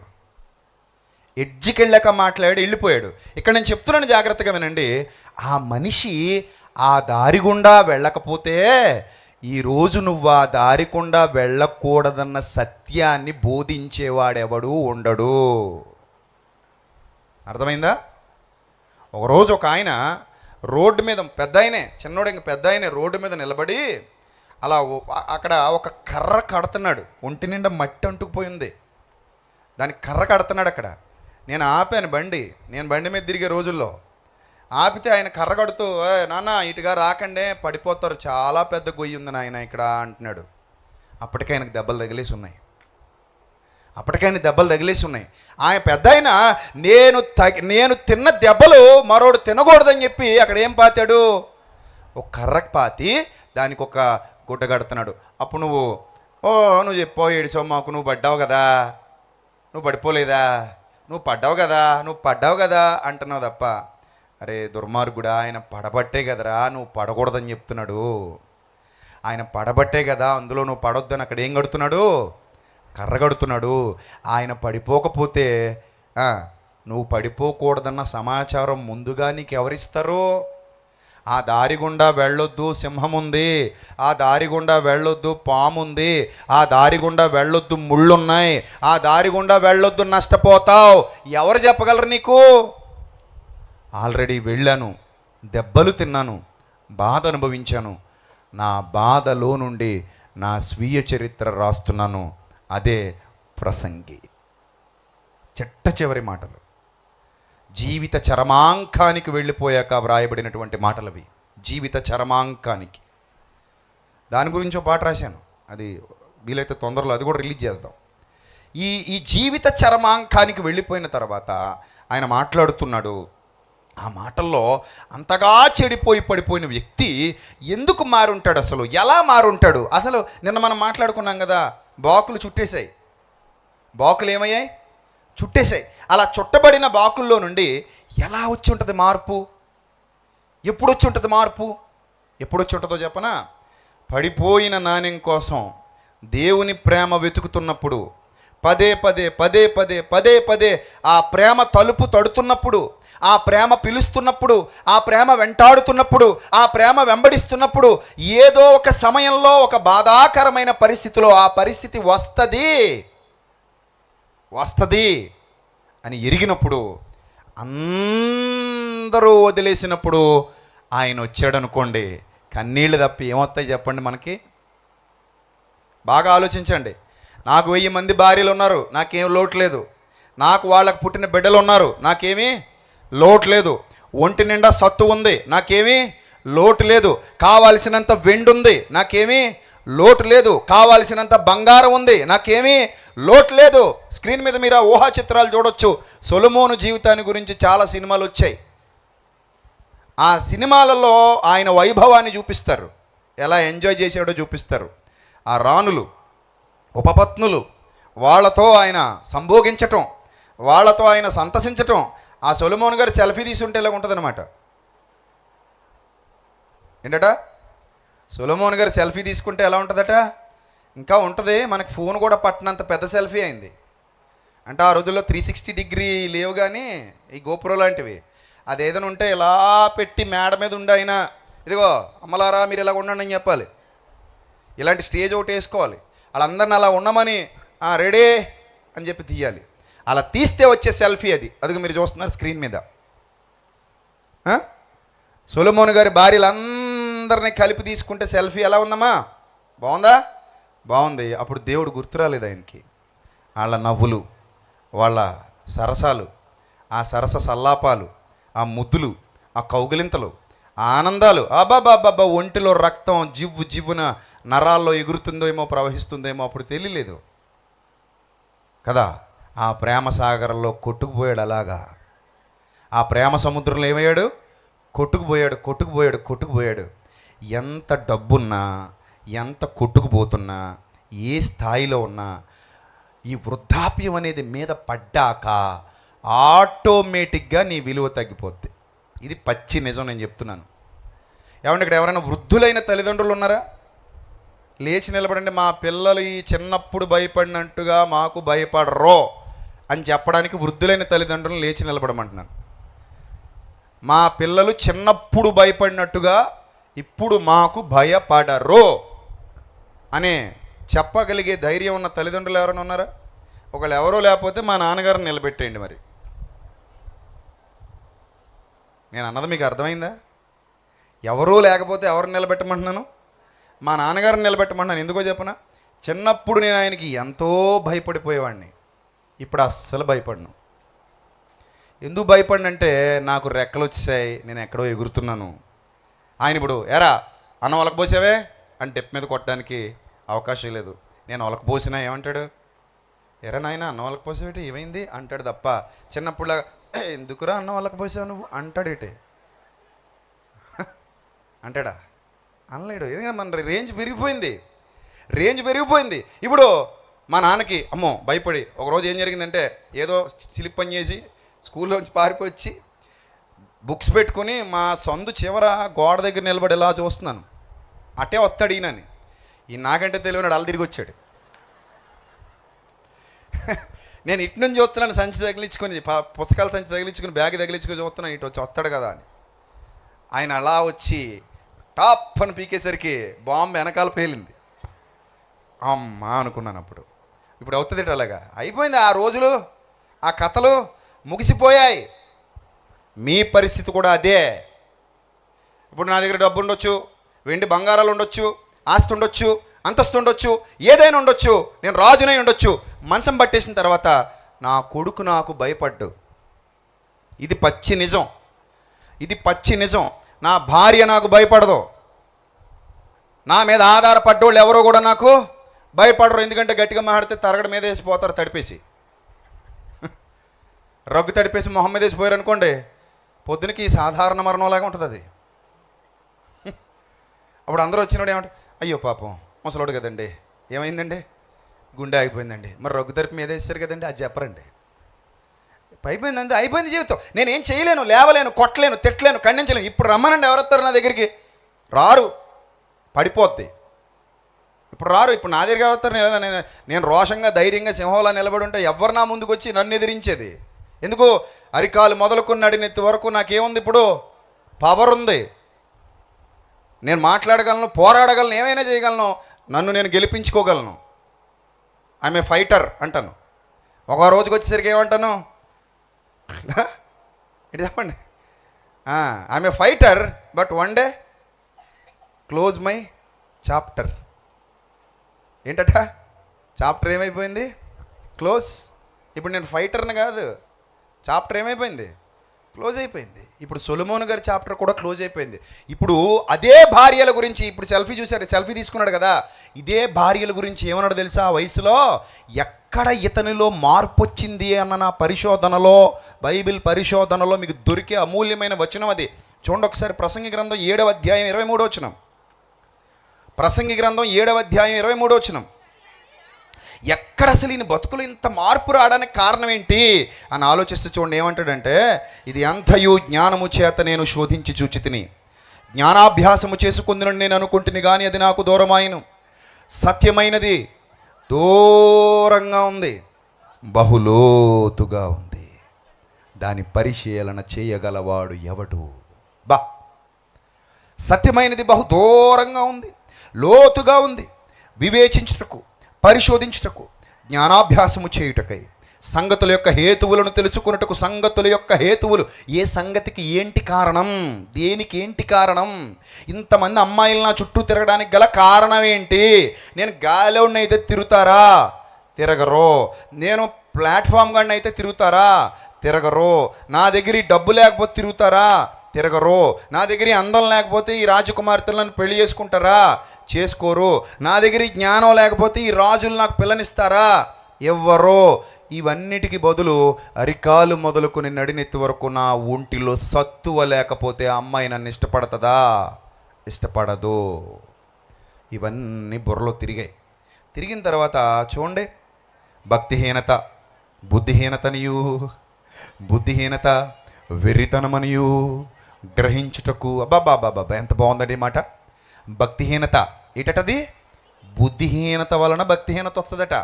A: వెళ్ళిపోయాడు. ఇక్కడ నేను చెప్తున్నాను, జాగ్రత్తగా వినండి. ఆ మనిషి ఆ దారి గుండా వెళ్ళకపోతే ఈరోజు నువ్వు ఆ దారి గుండా వెళ్ళకూడదన్న సత్యాన్ని బోధించేవాడెవడు ఉండడు. అర్థమైందా? ఒకరోజు ఒక ఆయన రోడ్డు మీద, పెద్ద ఆయనే, చిన్నోడు ఇంక పెద్ద ఆయనే, రోడ్డు మీద నిలబడి అలా అక్కడ ఒక కర్ర కడుతున్నాడు. ఒంటి నిండా మట్టి అంటుకుపోయింది, దానికి కర్ర కడుతున్నాడు అక్కడ. నేను ఆపాను బండి, నేను బండి మీద తిరిగే రోజుల్లో ఆపితే ఆయన కర్ర కడుతూ, నాన్న ఇటుగా రాకండే పడిపోతారు, చాలా పెద్ద గొయ్యి ఉంది నాయన ఇక్కడ అంటున్నాడు. అప్పటికే ఆయనకు దెబ్బలు తగిలేసి ఉన్నాయి. ఆయన పెద్ద ఆయన నేను తిన్న దెబ్బలు మరోడు తినకూడదని చెప్పి అక్కడ ఏం పాతాడు, ఒక కర్రకు పాతి దానికి ఒక గుడ్డ కడుతున్నాడు. అప్పుడు నువ్వు చెప్పో ఏడిచావు మాకు, నువ్వు పడ్డావు కదా, నువ్వు పడిపోలేదా, నువ్వు పడ్డావు కదా అంటున్నావు తప్ప, అరే దుర్మార్గుడా, ఆయన పడబట్టే కదరా నువ్వు పడకూడదని చెప్తున్నాడు. ఆయన పడబట్టే కదా అందులో నువ్వు పడొద్దని అక్కడ ఏం కడుతున్నాడు, కర్ర కడుతున్నాడు. ఆయన పడిపోకపోతే నువ్వు పడిపోకూడదన్న సమాచారం ముందుగా నీకు ఎవరిస్తారు? ఆ దారి గుండా వెళ్ళొద్దు, సింహం ఉంది, ఆ దారి గుండా వెళ్ళొద్దు, పాము ఉంది, ఆ దారి గుండా వెళ్ళొద్దు, ముళ్ళున్నాయి, ఆ దారి గుండా వెళ్ళొద్దు, నష్టపోతావు. ఎవరు చెప్పగలరు నీకు? ఆల్రెడీ వెళ్ళాను, దెబ్బలు తిన్నాను, బాధ అనుభవించాను, నా బాధలో నుండి నా స్వీయ చరిత్ర రాస్తున్నాను. అదే ప్రసంగి. చిట్ట చివరి మాటలు, జీవిత చరమాంకానికి వెళ్ళిపోయాక వ్రాయబడినటువంటి మాటలవి. జీవిత చరమాంకానికి, దాని గురించి ఒక పాట రాశాను, అది వీలైతే తొందరలో అది కూడా రిలీజ్ చేద్దాం. ఈ జీవిత చరమాంకానికి వెళ్ళిపోయిన తర్వాత ఆయన మాట్లాడుతున్నాడు. ఆ మాటల్లో అంతగా చెడిపోయి పడిపోయిన వ్యక్తి ఎందుకు మారుంటాడు, అసలు ఎలా మారుంటాడు? అసలు నిన్న మనం మాట్లాడుకున్నాం కదా, బాకులు చుట్టేశాయి. బాకులు ఏమయ్యాయి? చుట్టేశాయి. అలా చుట్టబడిన బాకుల్లో నుండి ఎలా వచ్చి ఉంటుంది మార్పు? ఎప్పుడు వచ్చి ఉంటుంది మార్పు? ఎప్పుడు వచ్చి ఉంటుందో చెప్పనా? పడిపోయిన నాణ్యం కోసం దేవుని ప్రేమ వెతుకుతున్నప్పుడు, పదే పదే ఆ ప్రేమ తలుపు తడుతున్నప్పుడు, ఆ ప్రేమ పిలుస్తున్నప్పుడు, ఆ ప్రేమ వెంటాడుతున్నప్పుడు, ఆ ప్రేమ వెంబడిస్తున్నప్పుడు, ఏదో ఒక సమయంలో ఒక బాధాకరమైన పరిస్థితిలో ఆ పరిస్థితి వస్తుంది అని ఎరిగినప్పుడు, అందరూ వదిలేసినప్పుడు ఆయన వచ్చాడు అనుకోండి, కన్నీళ్ళు తప్పి ఏమొస్తాయి చెప్పండి మనకి? బాగా ఆలోచించండి. నాకు 1000 మంది భార్యలు ఉన్నారు, నాకేం లోటు లేదు. నాకు వాళ్ళకు పుట్టిన బిడ్డలు ఉన్నారు, నాకేమీ లోటు లేదు. ఒంటి నిండా సత్తు ఉంది, నాకేమీ లోటు లేదు. కావాల్సినంత వెండి ఉంది, నాకేమీ లోటు లేదు. కావాల్సినంత బంగారం ఉంది, నాకేమీ లోటు లేదు. స్క్రీన్ మీద మీరు ఆ ఊహా చిత్రాలు చూడొచ్చు. సొలొమోను జీవితాన్ని గురించి చాలా సినిమాలు వచ్చాయి. ఆ సినిమాలలో ఆయన వైభవాన్ని చూపిస్తారు, ఎలా ఎంజాయ్ చేసాడో చూపిస్తారు. ఆ రాణులు, ఉపపత్నులు, వాళ్ళతో ఆయన సంభోగించటం, వాళ్ళతో ఆయన సంతసించటం. ఆ సొలొమోను గారు సెల్ఫీ తీసుంటే ఇలా ఉంటుందన్నమాట. ఏంటట? సొలొమోను గారు సెల్ఫీ తీసుకుంటే ఎలా ఉంటుందట? ఇంకా ఉంటుంది. మనకి ఫోన్ కూడా పట్టినంత పెద్ద సెల్ఫీ అయింది. అంటే ఆ రోజుల్లో 360 డిగ్రీ లేవు కానీ ఈ గోపురం లాంటివి, అదేదైనా ఉంటే ఇలా పెట్టి మేడ మీద ఉండి అయినా, ఇదిగో అమ్మలారా మీరు ఇలా ఉండండి అని చెప్పాలి. ఇలాంటి స్టేజ్ ఒకటి వేసుకోవాలి, వాళ్ళందరిని అలా ఉండమని రెడీ అని చెప్పి తీయాలి. అలా తీస్తే వచ్చే సెల్ఫీ అది. అదిగో మీరు చూస్తున్నారు స్క్రీన్ మీద. సొలొమోను గారి భార్యలందరినీ కలిపి తీసుకుంటే సెల్ఫీ ఎలా ఉందమ్మా? బాగుందా? బాగుంది. అప్పుడు దేవుడు గుర్తురాలేదు ఆయనకి. వాళ్ళ నవ్వులు, వాళ్ళ సరసాలు, ఆ సరస సల్లాపాలు, ఆ ముద్దులు, ఆ కౌగిలింతలు, ఆ ఆనందాలు, అబ్బాబ్బాబ్బా, ఒంటిలో రక్తం జివ్వున నరాల్లో ఎగురుతుందో ఏమో, ప్రవహిస్తుందేమో అప్పుడు తెలియలేదు కదా. ఆ ప్రేమ సాగరంలో కొట్టుకుపోయాడు. అలాగా ఆ ప్రేమ సముద్రంలో ఏమయ్యాడు? కొట్టుకుపోయాడు. ఎంత డబ్బున్నా, ఎంత కొట్టుకుపోతున్నా, ఏ స్థాయిలో ఉన్నా, ఈ వృద్ధాప్యం అనేది మీద పడ్డాక ఆటోమేటిక్గా నీ విలువ తగ్గిపోద్ది. ఇది పచ్చి నిజం, నేను చెప్తున్నాను. ఏమంటే ఇక్కడ ఎవరైనా వృద్ధులైన తల్లిదండ్రులు ఉన్నారా? లేచి నిలబడండి. మా పిల్లలు ఈ చిన్నప్పుడు భయపడినట్టుగా మాకు భయపడరో అని చెప్పడానికి వృద్ధులైన తల్లిదండ్రులను లేచి నిలబడమంటున్నాను. మా పిల్లలు చిన్నప్పుడు భయపడినట్టుగా ఇప్పుడు మాకు భయపడరో అనే చెప్పగలిగే ధైర్యం ఉన్న తల్లిదండ్రులు ఎవరైనా ఉన్నారా? ఒకళ్ళు ఎవరో లేకపోతే మా నాన్నగారిని నిలబెట్టేయండి. మరి నేను అన్నది మీకు అర్థమైందా? ఎవరూ లేకపోతే ఎవరిని నిలబెట్టమంటున్నాను? మా నాన్నగారిని నిలబెట్టమంటున్నాను. ఎందుకో చెప్పనా? చిన్నప్పుడు నేను ఆయనకి ఎంతో భయపడిపోయేవాడిని, ఇప్పుడు అస్సలు భయపడను. ఎందుకు భయపడినంటే నాకు రెక్కలు వచ్చాయి, నేను ఎక్కడో ఎగురుతున్నాను. ఆయన ఇప్పుడు ఎరా అన్నం ఒలకపోసావే అని టెప్ మీద కొట్టడానికి అవకాశం లేదు. నేను ఒలకపోసినా ఏమంటాడు? ఎరా నాయన అన్నం ఒలకపోసావేటి ఏమైంది అంటాడు తప్ప చిన్నప్పుడులా ఎందుకురా అన్నం ఒలకపోసావు నువ్వు అంటాడేటే అంటాడా? అనలేడు. ఎందుకంటే మన రేంజ్ పెరిగిపోయింది. ఇప్పుడు మా నాన్నకి అమ్మో భయపడి ఒకరోజు ఏం జరిగిందంటే ఏదో చిలిప్ పని చేసి స్కూల్లోంచి పారిపోయి బుక్స్ పెట్టుకుని మా సందు చివర గోడ దగ్గర నిలబడి ఎలా చూస్తున్నాను. అటే వస్తాడు ఈయనని. ఈ నాకంటే తెలియనాడు అలా తిరిగి వచ్చాడు. నేను ఇటు నుంచి చూస్తున్నాను, సంచి తగిలించుకొని పుస్తకాల సంచి తగిలించుకుని బ్యాగ్ తగిలించుకొని చూస్తున్నాను, ఇటు వచ్చి వస్తాడు కదా అని. ఆయన అలా వచ్చి టాప్ అని పీకేసరికి బాంబు వెనకాల పేలింది. అమ్మా అనుకున్నాను అప్పుడు. ఇప్పుడు అవుతుంది అలాగా అయిపోయింది. ఆ రోజులు, ఆ కథలు ముగిసిపోయాయి. మీ పరిస్థితి కూడా అదే. ఇప్పుడు నా దగ్గర డబ్బు ఉండొచ్చు, వెండి బంగారాలు ఉండొచ్చు, ఆస్తి ఉండొచ్చు, అంతస్తు ఉండొచ్చు, ఏదైనా ఉండొచ్చు, నేను రాజునై ఉండొచ్చు. మంచం పట్టేసిన తర్వాత నా కొడుకు నాకు భయపడ్డు. ఇది పచ్చి నిజం. నా భార్య నాకు భయపడదు. నా మీద ఆధారపడ్డోళ్ళు ఎవరో కూడా నాకు భయపడరు. ఎందుకంటే గట్టిగా మాట్లాడితే తరగడ మీద వేసిపోతారు, తడిపేసి రగ్గు తడిపేసి మొహం మీద వేసిపోయారు అనుకోండి, పొద్దునకి సాధారణ మరణంలాగా ఉంటుంది అది. అప్పుడు అందరూ వచ్చినాడు ఏమంటారు? అయ్యో పాపం ముసలోడు కదండి, ఏమైందండి? గుండె ఆగిపోయిందండి. మరి రగ్గు తడిపి మీద వేసారు కదండి, అది చెప్పరండి. అయిపోయిందండి, అయిపోయింది జీవితం. నేనేం చేయలేను, లేవలేను, కొట్టలేను, తిట్టలేను, ఖండించలేను. ఇప్పుడు రమ్మనండి, ఎవరొస్తారు నా దగ్గరికి? రారు, పడిపోద్ది. ఇప్పుడు రారు. ఇప్పుడు నా దగ్గరికి ఎవరుతారు? నేను రోషంగా ధైర్యంగా సింహంలా నిలబడి ఉంటే ఎవరు నా ముందుకు వచ్చి నన్ను ఎదిరించేది? ఎందుకు? అరికాలు మొదలుకుని నడినెత్తి వరకు నాకేముంది? ఇప్పుడు పవర్ ఉంది. నేను మాట్లాడగలను, పోరాడగలను, ఏమైనా చేయగలను. నన్ను నేను గెలిపించుకోగలను. ఐఎమ్ ఏ ఫైటర్ అంటాను. ఒక రోజుకి వచ్చేసరికి ఏమంటాను? ఇది చెప్పండి. I'm a fighter but one day close my chapter. ఏంటట? చాప్టర్ ఏమైపోయింది? క్లోజ్. ఇప్పుడు నేను ఫైటర్ని కాదు, చాప్టర్ ఏమైపోయింది? క్లోజ్ అయిపోయింది. ఇప్పుడు సొలొమోను గారి చాప్టర్ కూడా క్లోజ్ అయిపోయింది. ఇప్పుడు అదే భార్యల గురించి, ఇప్పుడు సెల్ఫీ చూశారు, సెల్ఫీ తీసుకున్నాడు కదా, ఇదే భార్యల గురించి ఏమన్నాడు తెలుసా? ఆ వయసులో ఎక్కడ ఇతనిలో మార్పు వచ్చింది అన్న నా పరిశోధనలో, బైబిల్ పరిశోధనలో మీకు దొరికే అమూల్యమైన వచనం అది. చూడండి ఒకసారి. ప్రసంగి గ్రంథం 7వ అధ్యాయం 23వ వచనం. ప్రసంగి గ్రంథం 7వ అధ్యాయం 23వ వచనం. ఎక్కడ అసలు ఈయన బతుకులు ఇంత మార్పు రావడానికి కారణం ఏంటి అని ఆలోచిస్తూ చూడండి. ఏమంటాడంటే, ఇది అంతయు జ్ఞానము చేత నేను శోధించి చూచితిని, జ్ఞానాభ్యాసము చేసుకుందునని నేను అనుకుంటుని కానీ అది నాకు దూరమాయను. సత్యమైనది దూరంగా ఉంది, బహులోతుగా ఉంది, దాని పరిశీలన చేయగలవాడు ఎవడు? సత్యమైనది బహు దూరంగా ఉంది, లోతుగా ఉంది, వివేచించుటకు, పరిశోధించుటకు, జ్ఞానాభ్యాసము చేయుటకై, సంగతుల యొక్క హేతువులను తెలుసుకున్నటకు. సంగతుల యొక్క హేతువులు, ఏ సంగతికి ఏంటి కారణం, దేనికి ఏంటి కారణం, ఇంతమంది అమ్మాయిలు నా చుట్టూ తిరగడానికి గల కారణం ఏంటి? నేను గాలిలోని అయితే తిరుగుతారా? తిరగరు. నేను ప్లాట్ఫామ్ గాడిని అయితే తిరుగుతారా? తిరగరు. నా దగ్గర డబ్బు లేకపోతే తిరుగుతారా? తిరగరు. నా దగ్గర అందం లేకపోతే ఈ రాజకుమార్తెలను పెళ్లి చేసుకుంటారా? చేసుకోరు. నా దగ్గర జ్ఞానం లేకపోతే ఈ రాజులు నాకు పిల్లనిస్తారా? ఎవ్వరో. ఇవన్నిటికీ బదులు అరికాలు మొదలుకొని నడినెత్తి వరకు నా ఒంటిలో సత్తువ లేకపోతే ఆ అమ్మాయి నన్ను ఇష్టపడుతుందా? ఇష్టపడదు. ఇవన్నీ బుర్రలో తిరిగిన తర్వాత చూడండి, భక్తిహీనత, బుద్ధిహీనతనియు, బుద్ధిహీనత వెర్రితనమనియు గ్రహించుటకు. అబ్బాబాబాబా, ఎంత బాగుందండి ఈ మాట. భక్తిహీనత ఏటది? బుద్ధిహీనత వలన భక్తిహీనత వస్తుందట.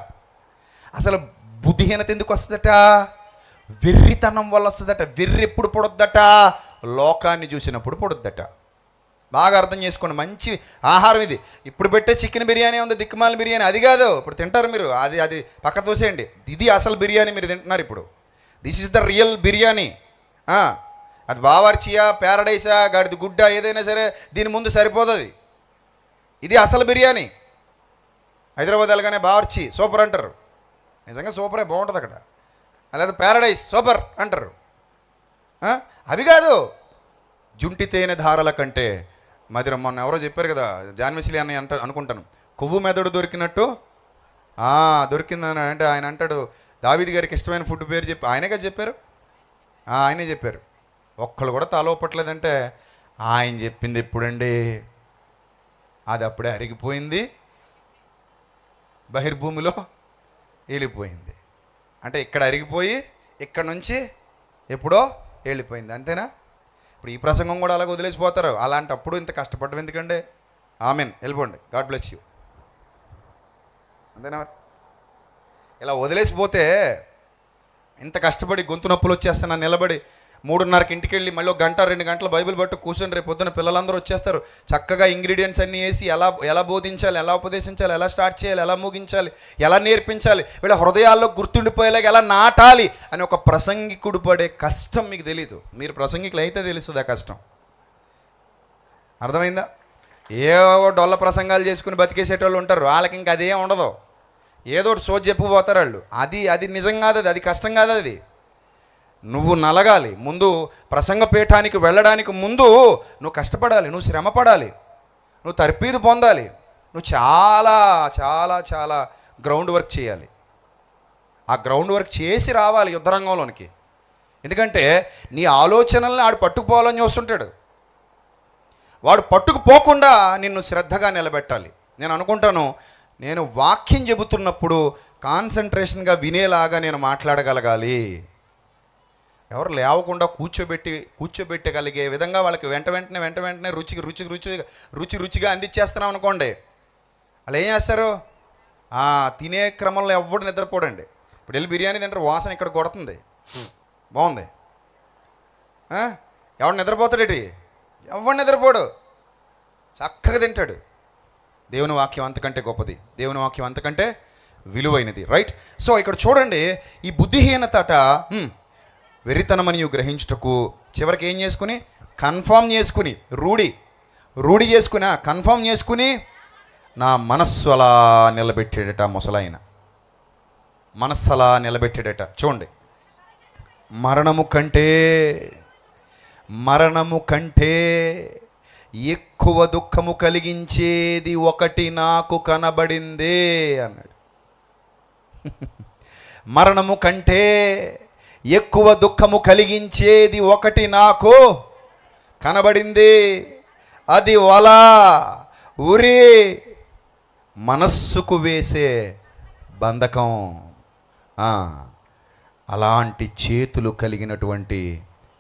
A: అసలు బుద్ధిహీనత ఎందుకు వస్తుందట? వెర్రితనం వల్ల వస్తుందట. వెర్రి ఎప్పుడు పొడొద్దట? లోకాన్ని చూసినప్పుడు పొడొద్దట. బాగా అర్థం చేసుకోండి. మంచి ఆహారం ఇది. ఇప్పుడు పెట్టే చికెన్ బిర్యానీ ఉంది, దిక్కుమాల బిర్యానీ, అది కాదు. ఇప్పుడు తింటారు మీరు, అది పక్క తోసేయండి. ఇది అసలు బిర్యానీ మీరు తింటున్నారు ఇప్పుడు. This is the real biryani. అది బావర్చియా, ప్యారడైసా, గడిది గుడ్డ, ఏదైనా సరే దీని ముందు సరిపోదు. ఇది అసలు బిర్యానీ. హైదరాబాద్ వెళ్ళగానే బావర్చి సూపర్ అంటారు. నిజంగా సూపరే, బాగుంటుంది అక్కడ. అలాగే ప్యారడైస్ సూపర్ అంటారు. అవి కాదు. జుంటి తేనె ధారల కంటే మధురం. మొన్న ఎవరో చెప్పారు కదా, జాన్విసిలి అన్నయ్య అనుకుంటాను, కొవ్వు మెదడు దొరికినట్టు దొరికిందని. అంటే ఆయన అంటాడు, దావీదు గారికి ఇష్టమైన ఫుడ్ పేరు చెప్పి ఆయనే కదా చెప్పారు. ఆయనే చెప్పారు. ఒక్కళ్ళు కూడా తలోపట్లేదంటే ఆయన చెప్పింది ఎప్పుడండి? అది అప్పుడే అరిగిపోయింది, బహిర్భూమిలో వెళ్ళిపోయింది. అంటే ఇక్కడ అరిగిపోయి ఇక్కడ నుంచి ఎప్పుడో వెళ్ళిపోయింది. అంతేనా? ఇప్పుడు ఈ ప్రసంగం కూడా అలాగ వదిలేసిపోతారు. అలాంటప్పుడు ఇంత కష్టపడడం ఎందుకండి? ఆమెన్, వెళ్ళిపోండి, గాడ్ బ్లెస్ యూ. అంతేనా? ఇలా వదిలేసిపోతే ఇంత కష్టపడి గొంతు నొప్పులు వచ్చేస్తాను నిలబడి 3:30కి ఇంటికి వెళ్ళి మళ్ళీ 1 గంట 2 గంటలు బైబిల్ పట్టు కూర్చొని రేపు పొద్దున పిల్లలందరూ వచ్చేస్తారు. చక్కగా ఇంగ్రీడియంట్స్ అన్నీ వేసి ఎలా బోధించాలి, ఎలా ఉపదేశించాలి, ఎలా స్టార్ట్ చేయాలి, ఎలా ముగించాలి, ఎలా నేర్పించాలి, వీళ్ళ హృదయాల్లో గుర్తుండిపోయేలాగా ఎలా నాటాలి అని ఒక ప్రసంగికుడు పడే కష్టం మీకు తెలీదు. మీరు ప్రసంగికులు అయితే తెలుస్తుంది ఆ కష్టం. అర్థమైందా? ఏవో డొల్ల ప్రసంగాలు చేసుకుని బతికేసేటోళ్ళు ఉంటారు. వాళ్ళకి ఇంకా అదేం ఉండదు. ఏదో ఒకటి సోది చెప్పిపోతారు వాళ్ళు. అది నిజం కాదు, అది కష్టం కాదు. అది నువ్వు నలగాలి. ముందు ప్రసంగ పీఠానికి వెళ్ళడానికి ముందు నువ్వు కష్టపడాలి, నువ్వు శ్రమ పడాలి, నువ్వు తర్పీదు పొందాలి, నువ్వు చాలా చాలా చాలా గ్రౌండ్ వర్క్ చేయాలి. ఆ గ్రౌండ్ వర్క్ చేసి రావాలి యుద్ధరంగంలోనికి. ఎందుకంటే నీ ఆలోచనల్ని ఆడు పట్టుకుపోవాలని చూస్తుంటాడు. వాడు పట్టుకుపోకుండా నిన్ను శ్రద్ధగా నిలబెట్టాలి. నేను అనుకుంటాను, నేను వాక్యం చెబుతున్నప్పుడు కాన్సన్ట్రేషన్గా వినేలాగా నేను మాట్లాడగలగాలి. ఎవరు లేవకుండా కూర్చోబెట్టగలిగే విధంగా వాళ్ళకి వెంట వెంటనే రుచిగా అందించేస్తున్నాం అనుకోండి, వాళ్ళు ఏం చేస్తారు? తినే క్రమంలో ఎవడు నిద్రపోడండి. ఇప్పుడు వెళ్ళి బిర్యానీ తింటారు, వాసన ఇక్కడ కొడుతుంది, బాగుంది, ఎవడు నిద్రపోతాడేటి? ఎవడు నిద్రపోడు, చక్కగా తింటాడు. దేవుని వాక్యం అంతకంటే గొప్పది, దేవుని వాక్యం అంతకంటే విలువైనది. రైట్? సో ఇక్కడ చూడండి, ఈ బుద్ధిహీనతట వెర్రితనమని గ్రహించుటకు చివరికి ఏం చేసుకుని, కన్ఫర్మ్ చేసుకుని, రూఢి చేసుకుని కన్ఫర్మ్ చేసుకుని నా మనస్సు అలా నిలబెట్టాడట. ముసలాయన మనస్సు అలా నిలబెట్టాడట. చూడండి, మరణము కంటే ఎక్కువ దుఃఖము కలిగించేది ఒకటి నాకు కనబడిందే అన్నాడు. మరణము కంటే ఎక్కువ దుఃఖము కలిగించేది ఒకటి నాకు కనబడింది, అది ఉరి, మనస్సుకు వేసే బంధకం. అలాంటి చేతులు కలిగినటువంటి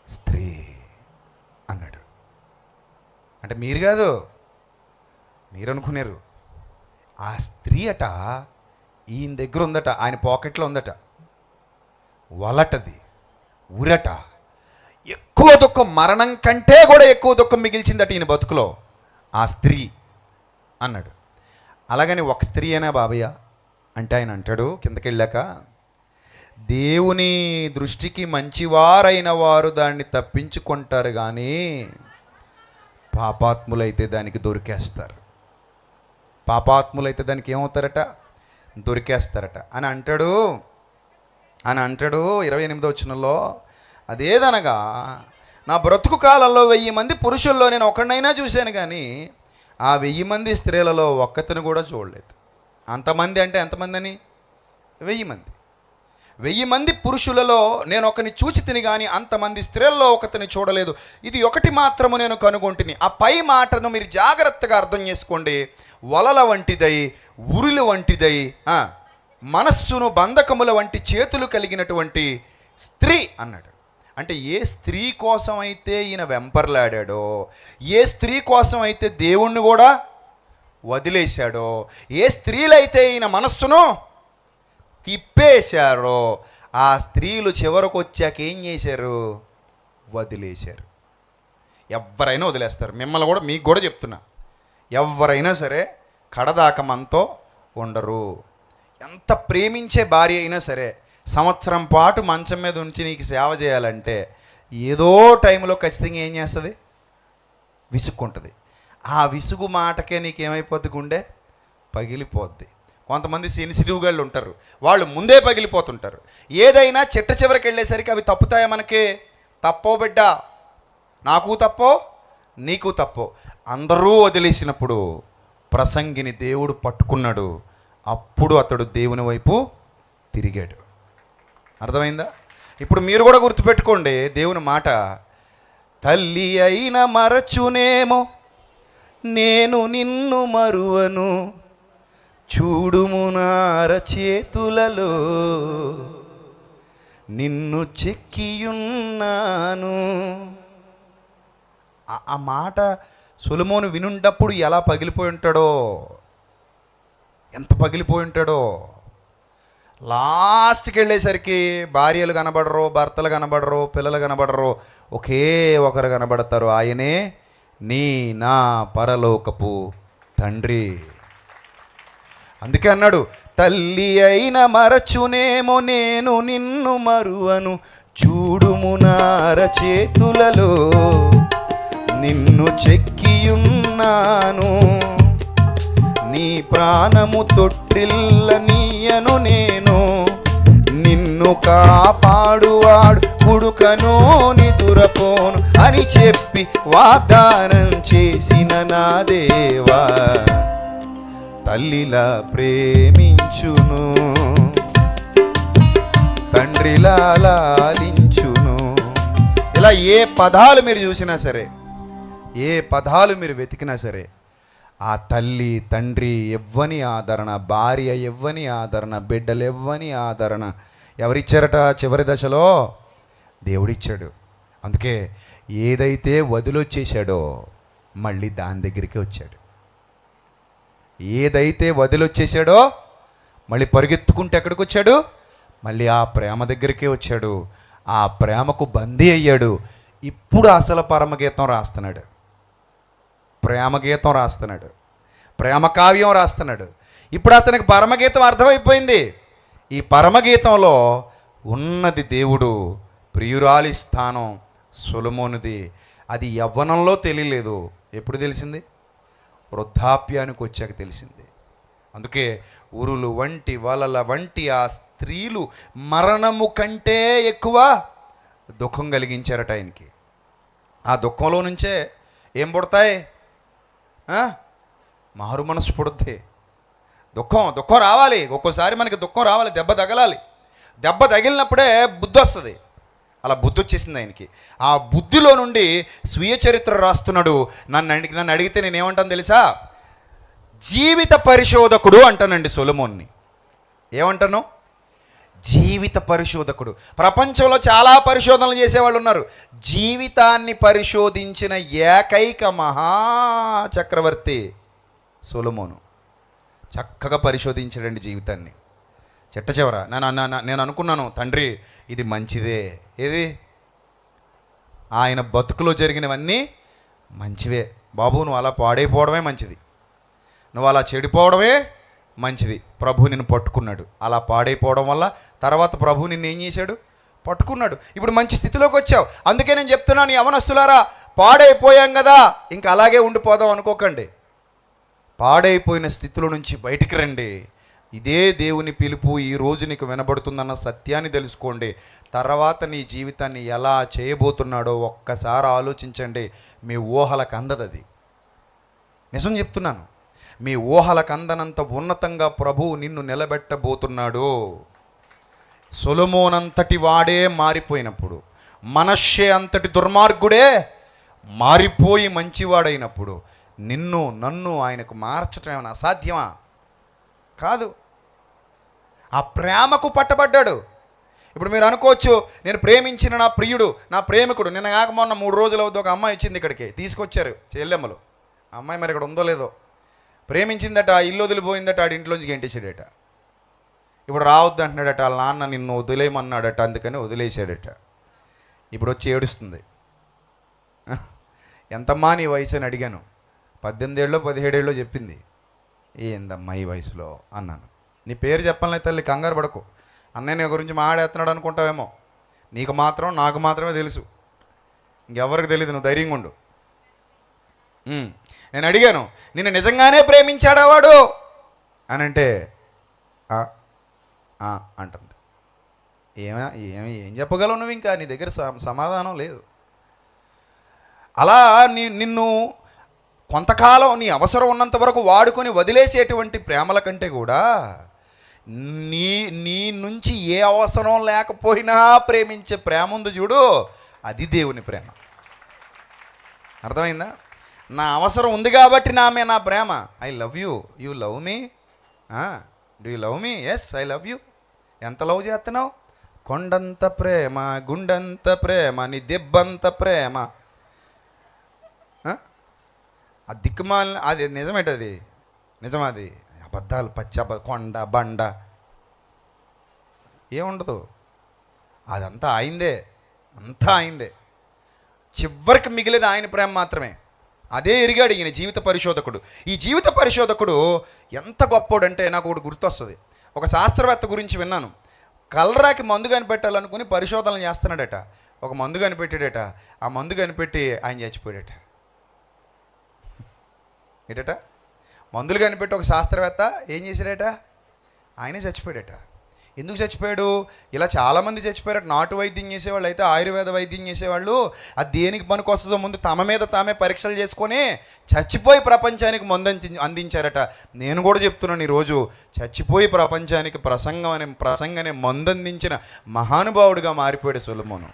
A: స్త్రీ అన్నాడు. అంటే మీరు కాదు, మీరు అనుకున్నారు. ఆ స్త్రీ అట ఈయన దగ్గర ఉందట, ఆయన పాకెట్లో ఉందట. వలటది, ఉరట, ఎక్కువ దుఃఖం, మరణం కంటే కూడా ఎక్కువ దుఃఖం మిగిల్చిందట ఈయన బతుకులో ఆ స్త్రీ అన్నాడు. అలాగని ఒక స్త్రీ అయినా బాబయ్య అంటే ఆయన అంటాడు కిందకెళ్ళాక, దేవుని దృష్టికి మంచివారైన వారు దాన్ని తప్పించుకుంటారు, కానీ పాపాత్ములైతే దానికి దొరికేస్తారు. పాపాత్ములైతే దానికి ఏమవుతారట? దొరికేస్తారట అని అంటాడు. 28వ వచనంలో, అదేదనగా నా బ్రతుకు కాలంలో 1000 మంది పురుషుల్లో నేను ఒకడినైనా చూశాను, కానీ ఆ 1000 మంది స్త్రీలలో ఒక్కతిని కూడా చూడలేదు. అంతమంది అంటే ఎంతమంది అని? 1000 మంది. 1000 మంది పురుషులలో నేను ఒకరిని చూచి తిని, కానీ అంతమంది స్త్రీలలో ఒకతిని చూడలేదు. ఇది ఒకటి మాత్రము నేను కనుగొంటిని. ఆ పై మాటను మీరు జాగ్రత్తగా అర్థం చేసుకోండి. వలల వంటిదై, ఉరుల వంటిదై, మనస్సును బంధకముల వంటి చేతులు కలిగినటువంటి స్త్రీ అన్నాడు. అంటే ఏ స్త్రీ కోసం అయితే ఈయన వెంపర్లాడాడో, ఏ స్త్రీ కోసం అయితే దేవుణ్ణి కూడా వదిలేశాడో, ఏ స్త్రీలైతే ఈయన మనస్సును తిప్పేశారో, ఆ స్త్రీలు చివరకు వచ్చాక ఏం చేశారు? వదిలేశారు. ఎవరైనా వదిలేస్తారు. మిమ్మల్ని కూడా, మీకు కూడా చెప్తున్నా, ఎవరైనా సరే కడదాక మనతో ఉండరు. ఎంత ప్రేమించే భార్య అయినా సరే సంవత్సరం పాటు మంచం మీద ఉంచి నీకు సేవ చేయాలంటే ఏదో టైంలో ఖచ్చితంగా ఏం చేస్తుంది? విసుక్కుంటుంది. ఆ విసుగు మాటకే నీకేమైపోద్ది? గుండె పగిలిపోద్ది. కొంతమంది సెన్సిటివ్ గాళ్ళు ఉంటారు, వాళ్ళు ముందే పగిలిపోతుంటారు. ఏదైనా చిట్ట చివరికి వెళ్ళేసరికి అవి తప్పుతాయా మనకి? తప్పో బిడ్డ, నాకు తప్పో నీకు తప్పో. అందరూ వదిలేసినప్పుడు ప్రసంగిని దేవుడు పట్టుకున్నాడు. అప్పుడు అతడు దేవుని వైపు తిరిగాడు. అర్థమైందా? ఇప్పుడు మీరు కూడా గుర్తుపెట్టుకోండి దేవుని మాట. తల్లి అయిన మరచునేమో నేను నిన్ను మరువను, చూడుము నార చేతులలో నిన్ను చెక్కియున్నాను. ఆ మాట సొలొమోను వినుంటప్పుడు ఎలా పగిలిపోయి ఉంటాడో, ఎంత పగిలిపోయి ఉంటాడో. లాస్ట్కి వెళ్ళేసరికి భార్యలు కనబడరు, భర్తలు కనబడరు, పిల్లలు కనబడరు, ఒకే ఒకరు కనబడతారు. ఆయనే నీ నా పరలోకపు తండ్రి. అందుకే అన్నాడు, తల్లి అయిన మరచునేమో నేను నిన్ను మరువను, చూడుము నార చేతులలో నిన్ను చెక్కియున్నాను, నీ ప్రాణము తొట్టిల్ల నీయను నేను, నిన్ను కాపాడువాడు పుడుకను నిదురపోను అని చెప్పి వాగ్దానం చేసిన నా దేవా తల్లిలా ప్రేమించును, తండ్రిలా లాలించును. ఇలా ఏ పదాలు మీరు చూసినా సరే, ఏ పదాలు మీరు వెతికినా సరే, ఆ తల్లి తండ్రి ఎవ్వని ఆదరణ, భార్య ఎవ్వని ఆదరణ, బిడ్డలు ఎవ్వని ఆదరణ ఎవరిచ్చారట? చివరి దశలో దేవుడిచ్చాడు. అందుకే ఏదైతే వదిలొచ్చేసాడో మళ్ళీ దాని దగ్గరికి వచ్చాడు. ఏదైతే వదిలొచ్చేసాడో మళ్ళీ పరిగెత్తుకుంటే ఎక్కడికి వచ్చాడు? మళ్ళీ ఆ ప్రేమ దగ్గరికే వచ్చాడు. ఆ ప్రేమకు బందీ అయ్యాడు. ఇప్పుడు అసలు పరమగీతం రాస్తున్నాడు, ప్రేమ గీతం రాస్తున్నాడు, ప్రేమ కావ్యం రాస్తున్నాడు. ఇప్పుడు అతనికి పరమగీతం అర్థమైపోయింది. ఈ పరమగీతంలో ఉన్నది దేవుడు, ప్రియురాలి స్థానం సొలొమోనుది. అది యవ్వనంలో తెలియలేదు. ఎప్పుడు తెలిసింది? వృద్ధాప్యానికి వచ్చాక తెలిసింది. అందుకే ఉరులు వంటి వలల వంటి ఆ స్త్రీలు మరణము కంటే ఎక్కువ దుఃఖం కలిగించారట ఆయనకి. ఆ దుఃఖంలో నుంచే ఏం పుడతాయి? మారు మనసు పుడుద్ది. దుఃఖం రావాలి. ఒక్కోసారి మనకి దుఃఖం రావాలి, దెబ్బ తగలాలి. దెబ్బ తగిలినప్పుడే బుద్ధి వస్తుంది. అలా బుద్ధి వచ్చేసింది ఆయనకి. ఆ బుద్ధిలో నుండి స్వీయ చరిత్ర రాస్తున్నాడు. నన్ను అడిగితే నేనేమంటాను తెలుసా? జీవిత పరిశోధకుడు అంటానండి సొలొమోన్ని. ఏమంటాను? జీవిత పరిశోధకుడు. ప్రపంచంలో చాలా పరిశోధనలు చేసేవాళ్ళు ఉన్నారు. జీవితాన్ని పరిశోధించిన ఏకైక మహాచక్రవర్తి సొలొమోను. చక్కగా పరిశోధించాడండి జీవితాన్ని. చిట్ట చివర నేను అనుకున్నాను, తండ్రి ఇది మంచిదే. ఏది? ఆయన బతుకులో జరిగినవన్నీ మంచివే బాబు, నువ్వు అలా పాడైపోవడమే మంచిది, నువ్వు అలా చెడిపోవడమే మంచిది. ప్రభు నిన్ను పట్టుకున్నాడు. అలా పాడైపోవడం వల్ల తర్వాత ప్రభు నిన్ను ఏం చేశాడు? పట్టుకున్నాడు. ఇప్పుడు మంచి స్థితిలోకి వచ్చావు. అందుకే నేను చెప్తున్నాను, యవనస్తులారా, పాడైపోయాం కదా ఇంకా అలాగే ఉండిపోదాం అనుకోకండి. పాడైపోయిన స్థితిలో నుంచి బయటికి రండి. ఇదే దేవుని పిలుపు ఈ రోజు నీకు వినబడుతుందన్న సత్యాన్ని తెలుసుకోండి. తర్వాత నీ జీవితాన్ని ఎలా చేయబోతున్నాడో ఒక్కసారి ఆలోచించండి. మీ ఊహలకు అందదది. నిజం చెప్తున్నాను, మీ ఊహలకు అందనంత ఉన్నతంగా ప్రభువు నిన్ను నిలబెట్టబోతున్నాడు. సొలొమోనంతటి వాడే మారిపోయినప్పుడు, మనష్షే అంతటి దుర్మార్గుడే మారిపోయి మంచివాడైనప్పుడు నిన్ను నన్ను ఆయనకు మార్చటం ఏమైనా అసాధ్యమా? కాదు. ఆ ప్రేమకు పట్టబడ్డాడు. ఇప్పుడు మీరు అనుకోవచ్చు, నేను ప్రేమించిన నా ప్రియుడు, నా ప్రేమికుడు, నిన్న కాక మొన్న 3 రోజులు అవుతుంది ఒక అమ్మాయి వచ్చింది ఇక్కడికి, తీసుకొచ్చారు చెల్లెమ్మలు. ఆ అమ్మాయి మరి ఇక్కడ ఉందో లేదో, ప్రేమించిందట, ఇల్లు వదిలిపోయిందట, ఆడి ఇంట్లోంచి గెంటేసాడట. ఇప్పుడు రావద్దు అంటున్నాడట, వాళ్ళ నాన్న నిన్ను వదిలేయమన్నాడట, అందుకని వదిలేసాడట. ఇప్పుడు వచ్చి ఏడుస్తుంది. ఎంతమ్మా నీ వయసు అని అడిగాను. 18 ఏళ్ళో 17 ఏళ్ళో చెప్పింది. ఏందమ్మా ఈ వయసులో అన్నాను. నీ పేరు చెప్పాలనే తల్లి, కంగారు పడకు. అన్నయ్య నీ గురించి మాట్లాడేస్తున్నాడు అనుకుంటావేమో, నీకు మాత్రం నాకు మాత్రమే తెలుసు, ఇంకెవరికి తెలియదు, నువ్వు ధైర్యంగా ఉండు. నేను అడిగాను, నిన్ను నిజంగానే ప్రేమించాడా వాడు అని అంటే అంటుంది. ఏం చెప్పగలవు నువ్వు, ఇంకా నీ దగ్గర సమాధానం లేదు. అలా నిన్ను కొంతకాలం నీ అవసరం ఉన్నంత వరకు వాడుకొని వదిలేసేటువంటి ప్రేమల కంటే కూడా నీ నుంచి ఏ అవసరం లేకపోయినా ప్రేమించే ప్రేమ ఉంది చూడు, అది దేవుని ప్రేమ. అర్థమైందా? నా అవసరం ఉంది కాబట్టి నా ప్రేమ. I love you, you love me, do you love me? Yes, I love you. ఎంత లవ్ చేస్తున్నావు? కొండంత ప్రేమ, గుండంత ప్రేమ, నీ దెబ్బంత ప్రేమ. ఆ దిక్కుమాల అది నిజమేటది, నిజమది. అబద్ధాలు, కొండ బండ ఏముండదు, అదంతా ఆయిందే, అంతా ఆయిందే. చివరికి మిగిలేది ఆయన ప్రేమ మాత్రమే. అదే ఎరిగాడు ఈయన జీవిత పరిశోధకుడు. ఈ జీవిత పరిశోధకుడు ఎంత గొప్పోడంటే నాకు ఒకటి గుర్తొస్తుంది. ఒక శాస్త్రవేత్త గురించి విన్నాను. కలరాకి మందు కనిపెట్టాలనుకుని పరిశోధనలు చేస్తున్నాడట. ఒక మందు కనిపెట్టాడట. ఆ మందు కనిపెట్టి ఆయన చచ్చిపోయాడట. ఏంటట? మందులు కనిపెట్టి ఒక శాస్త్రవేత్త ఏం చేశాడట? ఆయనే చచ్చిపోయాడట. ఎందుకు చచ్చిపోయాడు? ఇలా చాలామంది చచ్చిపోయారట. నాటు వైద్యం చేసేవాళ్ళు అయితే, ఆయుర్వేద వైద్యం చేసేవాళ్ళు అది దేనికి పనికి వస్తుందో ముందు తమ మీద తామే పరీక్షలు చేసుకొని చచ్చిపోయి ప్రపంచానికి మందు అందించారట. నేను కూడా చెప్తున్నాను ఈరోజు, చచ్చిపోయి ప్రపంచానికి ప్రసంగనే మందు అందించిన మహానుభావుడిగా మారిపోయాడు సొలొమోను.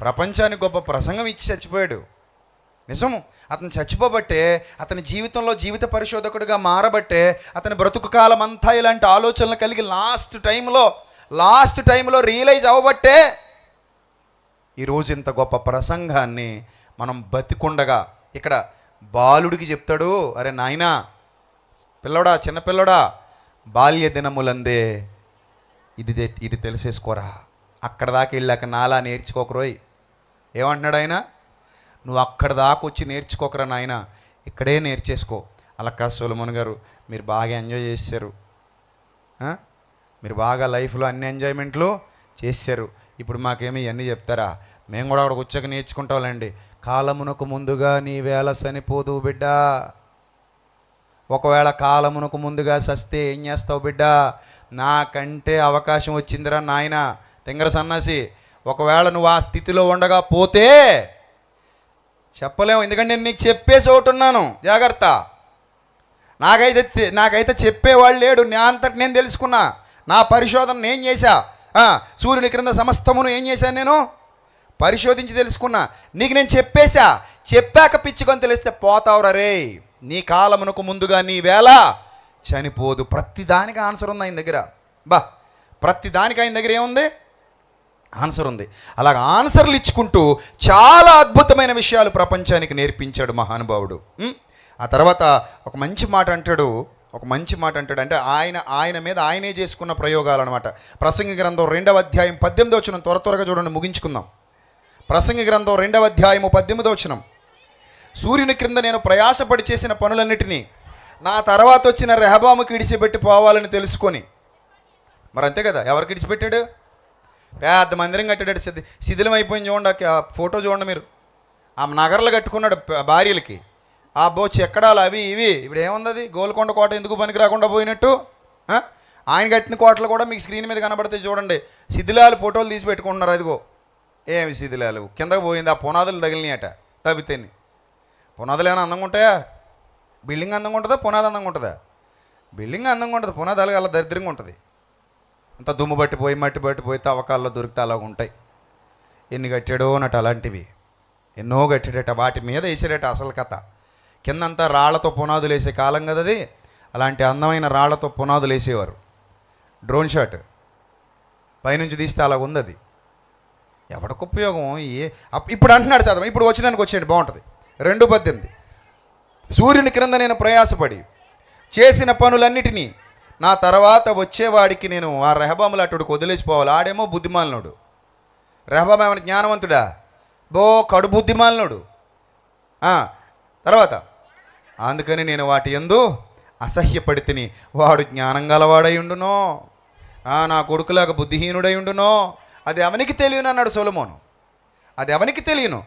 A: ప్రపంచానికి గొప్ప ప్రసంగం ఇచ్చి చచ్చిపోయాడు. నిజము. అతను చచ్చిపోబట్టే, అతని జీవితంలో జీవిత పరిశోధకుడిగా మారబట్టే, అతని బ్రతుకు కాలం అంతా ఇలాంటి ఆలోచనలు కలిగి లాస్ట్ టైంలో రియలైజ్ అవ్వబట్టే ఈరోజు ఇంత గొప్ప ప్రసంగాన్ని మనం బతికుండగా ఇక్కడ బాలుడికి చెప్తాడు, అరే నాయనా, పిల్లడా, చిన్నపిల్లడా, బాల్య దినములందే ఇది తెలిసేసుకోరా, అక్కడ దాకా వెళ్ళాక నాలా నేర్చుకోకరోయ్. ఏమంటున్నాడు ఆయన? నువ్వు అక్కడ దాకా వచ్చి నేర్చుకోకరా నాయన, ఇక్కడే నేర్చేసుకో. అలా కాదు సొలొమోన్ గారు, మీరు బాగా ఎంజాయ్ చేశారు, మీరు బాగా లైఫ్లో అన్ని ఎంజాయ్మెంట్లు చేశారు, ఇప్పుడు మాకేమీ ఇవన్నీ చెప్తారా? మేము కూడా అక్కడ వచ్చాక నేర్చుకుంటాంలేండి. కాలమునకు ముందుగా నీ వేళ చనిపోదు బిడ్డ. ఒకవేళ కాలమునకు ముందుగా చస్తే ఏం చేస్తావు బిడ్డ? నాకంటే అవకాశం వచ్చిందిరా నాయన తింగర సన్నాసి. ఒకవేళ నువ్వు ఆ స్థితిలో ఉండగా పోతే చెప్పలేము, ఎందుకంటే నేను నీకు చెప్పేసి ఒకటి ఉన్నాను, జాగ్రత్త. నాకైతే చెప్పేవాళ్ళు లేడు. నా అంతటి నేను తెలుసుకున్నా, నా పరిశోధన నేను చేశా. సూర్యుని క్రింద సమస్తమును ఏం చేశాను? నేను పరిశోధించి తెలుసుకున్నా. నీకు నేను చెప్పాక పిచ్చుకొని తెలిస్తే పోతావురా రే. నీ కాలమునకు ముందుగా నీ వేళ చనిపోదు. ప్రతిదానికి ఆన్సర్ ఉంది ఆయన దగ్గర. ప్రతిదానికి ఆయన దగ్గర ఏముంది? ఆన్సర్ ఉంది. అలాగ ఆన్సర్లు ఇచ్చుకుంటూ చాలా అద్భుతమైన విషయాలు ప్రపంచానికి నేర్పించాడు మహానుభావుడు. ఆ తర్వాత ఒక మంచి మాట అంటాడు. అంటే ఆయన మీద ఆయనే చేసుకున్న ప్రయోగాలు అనమాట. ప్రసంగి గ్రంథం 2వ అధ్యాయం 18వ వచనం, త్వరగా చూడండి, ముగించుకుందాం. ప్రసంగి గ్రంథం 2వ అధ్యాయము 18వ వచనం. సూర్యుని క్రింద నేను ప్రయాసపడి చేసిన పనులన్నిటినీ నా తర్వాత వచ్చిన రెహబాముకి ఇడిచిపెట్టి పోవాలని తెలుసుకొని. మరి అంతే కదా, ఎవరికి ఇడిచిపెట్టాడు? పెద్ద మందిరం కట్టాడు, శిథిలం అయిపోయింది. చూడండి ఆ ఫోటో చూడండి మీరు. ఆ నగర్లు కట్టుకున్నాడు భార్యలకి, ఆ చెక్కడాలు అవి ఇవి. ఇప్పుడు ఏముంది? అది గోల్కొండ కోట ఎందుకు పనికి రాకుండా పోయినట్టు. ఆయన కట్టిన కోటలు కూడా మీకు స్క్రీన్ మీద కనబడతాయి చూడండి. శిథిలాలు ఫోటోలు తీసి పెట్టుకుంటున్నారు. అదిగో ఏమి శిథిలాలు, కిందకు పోయింది. ఆ పునాదులు తగిలినాయట తవ్వితేని. పునాదులు ఏమైనా అందంగా ఉంటాయా? బిల్డింగ్ అందంగా ఉంటుందా? పునాది అందంగా ఉంటుందా? బిల్డింగ్ అందంగా ఉంటుంది, పునాది అలా దరిద్రంగా ఉంటుంది. అంత దుమ్ము పట్టిపోయి మట్టి పట్టిపోయి తవ్వకాల్లో దొరికితే అలాగ ఉంటాయి. ఎన్ని కట్టాడో అన్నట్టు అలాంటివి ఎన్నో కట్టాడట. వాటి మీద వేసాడట అసలు కథ. కిందంతా రాళ్లతో పునాదులు వేసే కాలం కదా అది. అలాంటి అందమైన రాళ్లతో పునాదులు వేసేవారు. డ్రోన్ షాట్ పైనుంచి తీస్తే అలా ఉంది అది. ఎవరికి ఉపయోగం? ఇప్పుడు అంటున్నాడు చదవం, ఇప్పుడు వచ్చినానికి వచ్చేయండి బాగుంటుంది. 2:18 సూర్యుని క్రింద నేను ప్రయాసపడి చేసిన పనులన్నిటినీ నా తర్వాత వచ్చేవాడికి నేను ఆ రెహబాములు అటుడికి వదిలేసిపోవాలి. ఆడేమో బుద్ధిమాలినోడు. రెహబాము ఏమైనా జ్ఞానవంతుడా? కడు బుద్ధిమాలినోడు. తర్వాత అందుకని నేను వాటి యందు అసహ్యపడి తిని వాడు జ్ఞానం గలవాడై ఉండునో, నా కొడుకులాగా బుద్ధిహీనుడై ఉండునో. అది ఎవనికి తెలియను అన్నాడు సొలొమోను. అది ఎవనికి తెలియను.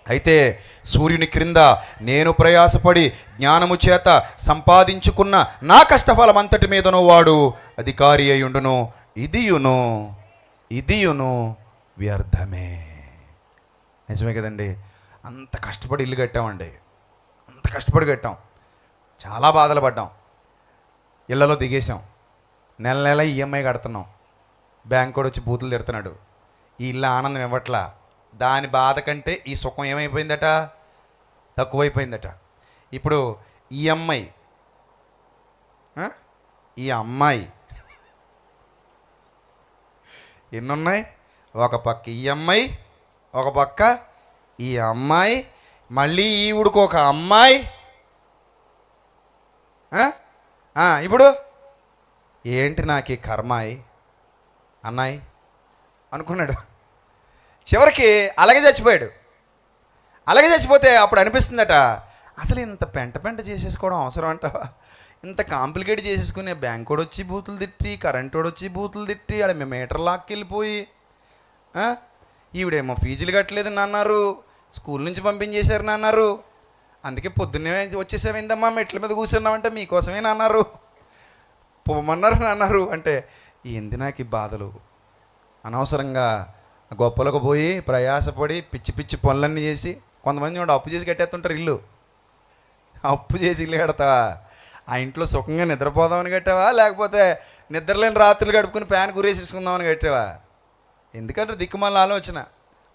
A: అయితే సూర్యుని క్రింద నేను ప్రయాసపడి జ్ఞానము చేత సంపాదించుకున్న నా కష్టఫలం అంతటి మీదను వాడు అధికారి అయి ఉండును. ఇదియును వ్యర్థమే. నిజమే కదండి. అంత కష్టపడి ఇల్లు కట్టామండి, అంత కష్టపడి కట్టాం, చాలా బాధలు పడ్డాం, ఇళ్లలో దిగేసాం, నెల నెల ఈఎంఐ కడుతున్నాం, బ్యాంక్ కూడా వచ్చి బూతులు తిడుతున్నాడు. ఈ ఇల్లు ఆనందం ఇవ్వట్లా. దాని బాధ కంటే ఈ సుఖం ఏమైపోయిందట? తక్కువైపోయిందట. ఇప్పుడు ఈ అమ్మాయి ఎన్నున్నాయి? ఒక పక్క ఈ అమ్మాయి, ఒక పక్క ఈ అమ్మాయి, మళ్ళీ ఈవిడికి ఒక అమ్మాయి. ఇప్పుడు ఏంటి నాకు ఈ కర్మాయి అన్నాయి అనుకున్నాడు. చివరికి అలాగే చచ్చిపోయాడు. అలాగే చచ్చిపోతే అప్పుడు అనిపిస్తుందట, అసలు ఇంత పెంట చేసేసుకోవడం అవసరం అంటావా? ఇంత కాంప్లికేట్ చేసేసుకునే బ్యాంక్ కూడా వచ్చి బూతులు తిట్టి, కరెంట్ కూడా వచ్చి బూతులు తిట్టి, ఆడ మేము మీటర్ లాక్కెళ్ళిపోయి, ఈవిడేమో ఫీజులు కట్టలేదని అన్నారు, స్కూల్ నుంచి పంపించేశారు అన్నారు, అందుకే పొద్దున్నే వచ్చేసామైందమ్మా మెట్ల మీద కూర్చున్నామంటే మీకోసమే అన్నారు, పోమన్నారు అన్నారు. అంటే ఏంది నాకు ఈ బాధలు? అనవసరంగా గొప్పలకు పోయి ప్రయాసపడి పిచ్చి పిచ్చి పనులన్నీ చేసి, కొంతమంది చూడండి అప్పు చేసి కట్టేస్తుంటారు ఇల్లు. అప్పు చేసి ఇల్లు కడతావా? ఆ ఇంట్లో సుఖంగా నిద్రపోదామని కట్టావా, లేకపోతే నిద్రలేని రాత్రులు గడుపుకుని ఫ్యాన్ గురేసేసుకుందామని కట్టావా? ఎందుకంటే దిక్కుమాల ఆలోచన.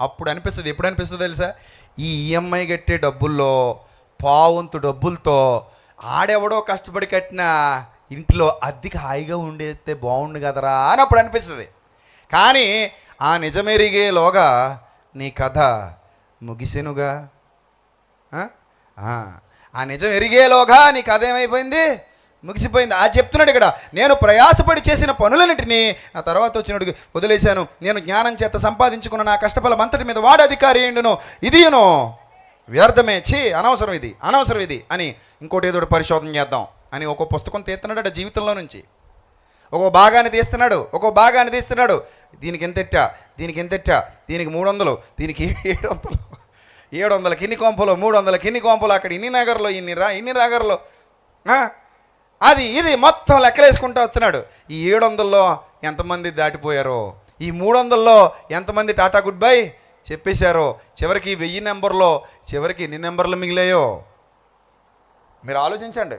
A: అప్పుడు అనిపిస్తుంది. ఎప్పుడు అనిపిస్తుంది తెలుసా? ఈ ఈఎంఐ కట్టే డబ్బుల్లో పావంతు డబ్బులతో ఆడెవడో కష్టపడి కట్టిన ఇంట్లో అద్దెకి హాయిగా ఉండేస్తే బాగుండు కదరా అని అప్పుడు అనిపిస్తుంది. కానీ ఆ నిజమెరిగేలోగా నీ కథ ముగిసెనుగా. ఆ నిజం ఎరిగేలోగా నీ కథ ఏమైపోయింది? ముగిసిపోయింది. అది చెప్తున్నాడు ఇక్కడ. నేను ప్రయాసపడి చేసిన పనులన్నింటినీ నా తర్వాత వచ్చినట్టుగా వదిలేశాను. నేను జ్ఞానం చేత సంపాదించుకున్న నా కష్టఫలం అంతటి మీద వాడు అధికారి అయ్యుండును. ఇదియును వ్యర్థమే, అనవసరం ఇది, అనవసరం ఇది అని ఇంకోటి ఏదో పరిశోధన చేద్దాం అని ఒక్కో పుస్తకం తీస్తున్నాడు జీవితంలో నుంచి. ఒక్కో భాగాన్ని తీస్తున్నాడు. దీనికి ఎంతెట్టా, దీనికి ఎంతెట్టా, దీనికి 300, దీనికి 700, 700 కిన్ని కొంపలు, 300 కిన్ని కొంపలు, అక్కడ ఇన్ని నగర్లో ఇన్ని నగర్లో, అది ఇది మొత్తం లెక్కలేసుకుంటూ వస్తున్నాడు. ఈ 700లో ఎంతమంది దాటిపోయారో, ఈ 300లో ఎంతమంది టాటా గుడ్ బై చెప్పేశారో, చివరికి 1000 నెంబర్లో చివరికి ఎన్ని నెంబర్లు మిగిలాయో మీరు ఆలోచించండి.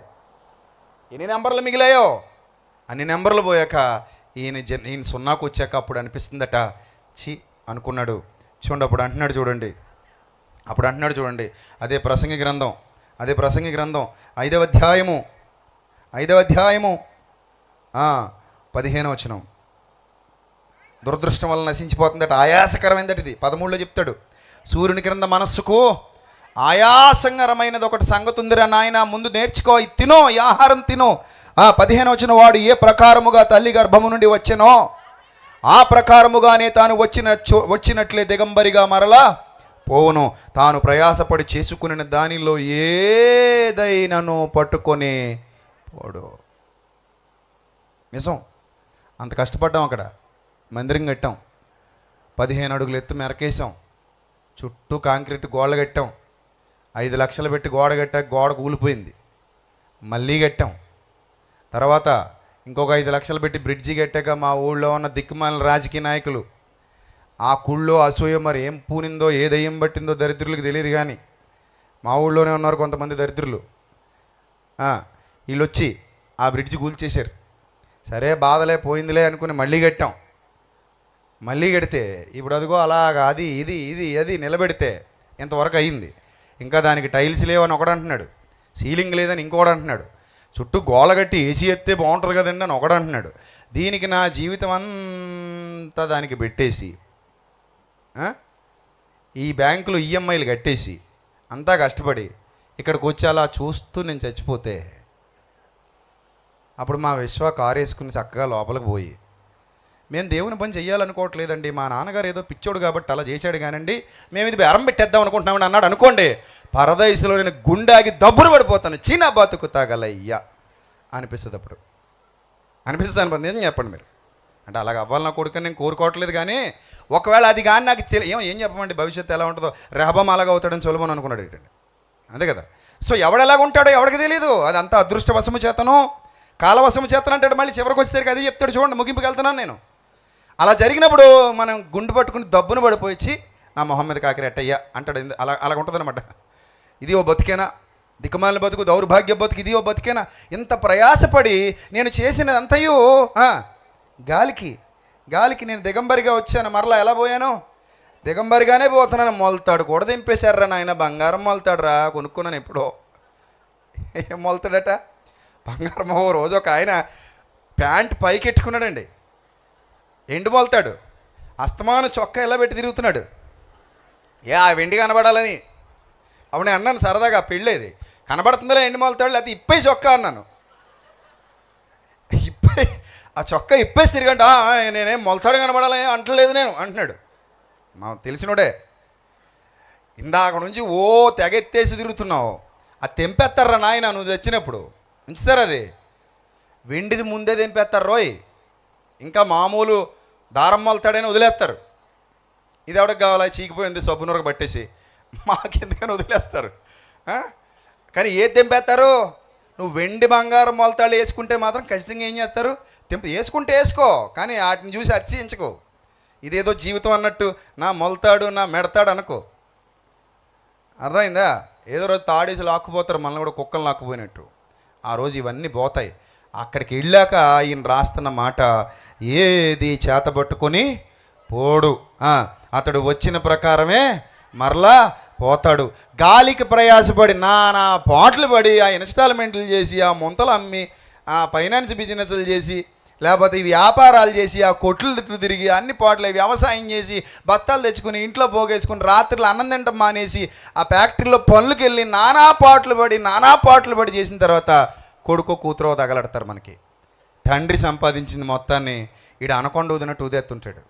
A: ఎన్ని నెంబర్లు మిగిలాయో. అన్ని నెంబర్లు పోయాక ఈయన సున్నాకు వచ్చాక అప్పుడు అనిపిస్తుందట, అనుకున్నాడు. చూడండి అప్పుడు అంటున్నాడు చూడండి. అదే ప్రసంగి గ్రంథం 5వ అధ్యాయము 15వ వచనం. దురదృష్టం వల్ల నశించిపోతుందట, ఆయాసకరమైందట ఇది. 13లో చెప్తాడు, సూర్యుని క్రింద మనస్సుకు ఆయాసకరమైనది ఒకటి సంగతి ఉందిరా నాయన, ముందు నేర్చుకో, తినో, ఈ ఆహారం తినో. 15వ వచనం, వాడు ఏ ప్రకారముగా తల్లి గర్భము నుండి వచ్చెనో ఆ ప్రకారముగానే తాను వచ్చినట్లే దిగంబరిగా మరలా పోవును. తాను ప్రయాసపడి చేసుకుని దానిలో ఏదైనాను పట్టుకొని పోడు. నిజం. అంత కష్టపడ్డాం. అక్కడ మందిరం కట్టాం, 15 అడుగులు ఎత్తు మెరకేసాం, చుట్టూ కాంక్రీట్ గోడ కట్టాం, 5 లక్షలు పెట్టి గోడ కట్టాక గోడ కూలిపోయింది, మళ్ళీ కట్టాం. తర్వాత ఇంకొక 5 లక్షలు పెట్టి బ్రిడ్జి కట్టాక మా ఊళ్ళో ఉన్న దిక్కుమాలిన రాజకీయ నాయకులు, ఆ కుళ్ళో అసూయ మరి ఏం పూనిందో ఏ దయ్యం పట్టిందో దరిద్రులకు తెలియదు, కానీ మా ఊళ్ళోనే ఉన్నారు కొంతమంది దరిద్రులు. వీళ్ళు వచ్చి ఆ బ్రిడ్జి కూల్చేశారు. సరే బాధలే పోయిందిలే అనుకుని మళ్ళీ కట్టాం. మళ్ళీ కడితే ఇప్పుడు అదిగో అలాగా అది ఇది నిలబెడితే ఇంతవరకు అయింది. ఇంకా దానికి టైల్స్ లేవని ఒకడు అంటున్నాడు, సీలింగ్ లేదని ఇంకోటి అంటున్నాడు. చుట్టూ గోలగట్టి ఏసీ ఎత్తే బాగుంటుంది కదండి అని ఒకడు అంటున్నాడు. దీనికి నా జీవితం అంతా దానికి పెట్టేసి ఈ బ్యాంకులో ఈఎంఐలు కట్టేసి అంతా కష్టపడి ఇక్కడికి వచ్చి అలా చూస్తూ నేను చచ్చిపోతే అప్పుడు మా విశ్వ కారు వేసుకుని చక్కగా లోపలికి పోయి, మేము దేవుని పని చెయ్యాలనుకోవట్లేదండి, మా నాన్నగారు ఏదో పిచ్చోడు కాబట్టి అలా చేశాడు కానండి, మేము ఇది బేరం పెట్టేద్దాం అనుకుంటున్నామని అన్నాడు అనుకోండి, పరదేశంలో నేను గుండాగి దబ్బును పడిపోతాను, చిన్న బతుకు తాగలయ్యా అనిపిస్తుంది. అప్పుడు అనిపిస్తుంది అనిపి నిజం చెప్పండి మీరు. అంటే అలాగ అవ్వాలి నా కొడుకుని నేను కోరుకోవట్లేదు, కానీ ఒకవేళ అది కానీ నాకు ఏం చెప్పమండి భవిష్యత్తు ఎలా ఉంటుందో, రెహబాం అలాగ అవుతాడని సొలొమోను అనుకున్నాడు ఏంటండి, అంతే కదా. సో ఎవడెలాగ ఉంటాడో ఎవడికి తెలియదు, అది అంతా అదృష్టవశము చేతను కాలవశము చేతను అంటాడు. మళ్ళీ చివరికి వచ్చేసరికి అది చెప్తాడు. చూడండి, ముగింపుకి వెళ్తున్నాను నేను. అలా జరిగినప్పుడు మనం గుండు పట్టుకుని దబ్బును పడిపోయి నా మొహం మీద కాకిరి ఎట్టయ్యా అంటాడు. అలాగ ఉంటుందన్నమాట. ఇది ఓ బతికేనా, దిక్కుమాలిన బతుకు, దౌర్భాగ్య బతుకు, ఇది ఓ బతికేనా? ఇంత ప్రయాసపడి నేను చేసినదంతయు గాలికి నేను దిగంబరిగా వచ్చాను, మరలా ఎలా పోయాను? దిగంబరిగానే పోతున్నాను. మొలతాడు కూడా దింపేశారా నాయన, బంగారం మొలతాడురా, కొనుక్కున్నాను ఎప్పుడో. ఏం మొలతాడట బంగారం? ఓ రోజు ఒక ఆయన ప్యాంట్ పైకి ఎట్టుకున్నాడండి, ఎండు మొలతాడు, అస్తమాను చొక్కా ఎలా పెట్టి తిరుగుతున్నాడు, ఆ వెండి కనబడాలని. అప్పుడు నేను అన్నాను సరదాగా, పెళ్ళేది కనబడుతుందిలే ఎండు మొలతాడు, లేకపోతే ఇప్పే చొక్కా అన్నాను. ఇప్పే ఆ చొక్కా ఇప్పేసి తిరిగంట, నేనేం మొలతాడు కనబడాలని అంటలేదు నేను అంటున్నాడు. మా తెలిసినోడే. ఇందాక నుంచి ఓ తెగెత్తేసి తిరుగుతున్నావు, అది తెంపేస్తారా నాయన నువ్వు తెచ్చినప్పుడు, ఉంచుతారు అది వెండిది ముందే తెంపేస్తారు రోయ్. ఇంకా మామూలు దారం మొలతాడని వదిలేస్తారు. ఇది ఎవరికి కావాలా, చీకిపోయింది సబ్బునూరకు పట్టేసి మాకెందుకని వదిలేస్తారు. కానీ ఏది తెంపేస్తారు? నువ్వు వెండి బంగారం మొలతాడు వేసుకుంటే మాత్రం ఖచ్చితంగా ఏం చేస్తారు, వేసుకుంటే వేసుకో, కానీ వాటిని చూసి అతిశయించుకో. ఇదేదో జీవితం అన్నట్టు నా మొలతాడు నా మెడతాడు అనుకో. అర్థమైందా? ఏదో రోజు తాడేసి లాక్కుపోతారు, మనల్ని కూడా కుక్కలు లాక్కుపోయినట్టు. ఆ రోజు ఇవన్నీ పోతాయి. అక్కడికి వెళ్ళాక ఈయన రాస్తున్న మాట, ఏది చేతబట్టుకొని పోడు, అతడు వచ్చిన ప్రకారమే మరలా పోతాడు. గాలికి ప్రయాసపడి నానా పాటలు పడి ఆ ఇన్స్టాల్మెంట్లు చేసి ఆ ముంతలు అమ్మి ఆ ఫైనాన్స్ బిజినెస్లు చేసి లేకపోతే ఈ వ్యాపారాలు చేసి ఆ కొట్లు చుట్టూ తిరిగి అన్ని పాటలు వ్యవసాయం చేసి బత్తాలు తెచ్చుకుని ఇంట్లో పోగేసుకుని రాత్రులు అన్నం తింటం మానేసి ఆ ఫ్యాక్టరీలో పనులకు వెళ్ళి నానా పాటలు పడి చేసిన తర్వాత కొడుకో కూతురో తగలడతారు మనకి. తండ్రి సంపాదించింది మొత్తాన్ని ఈడు అనకొండ ఊదినట్టు ఊదేస్తుంటాడు.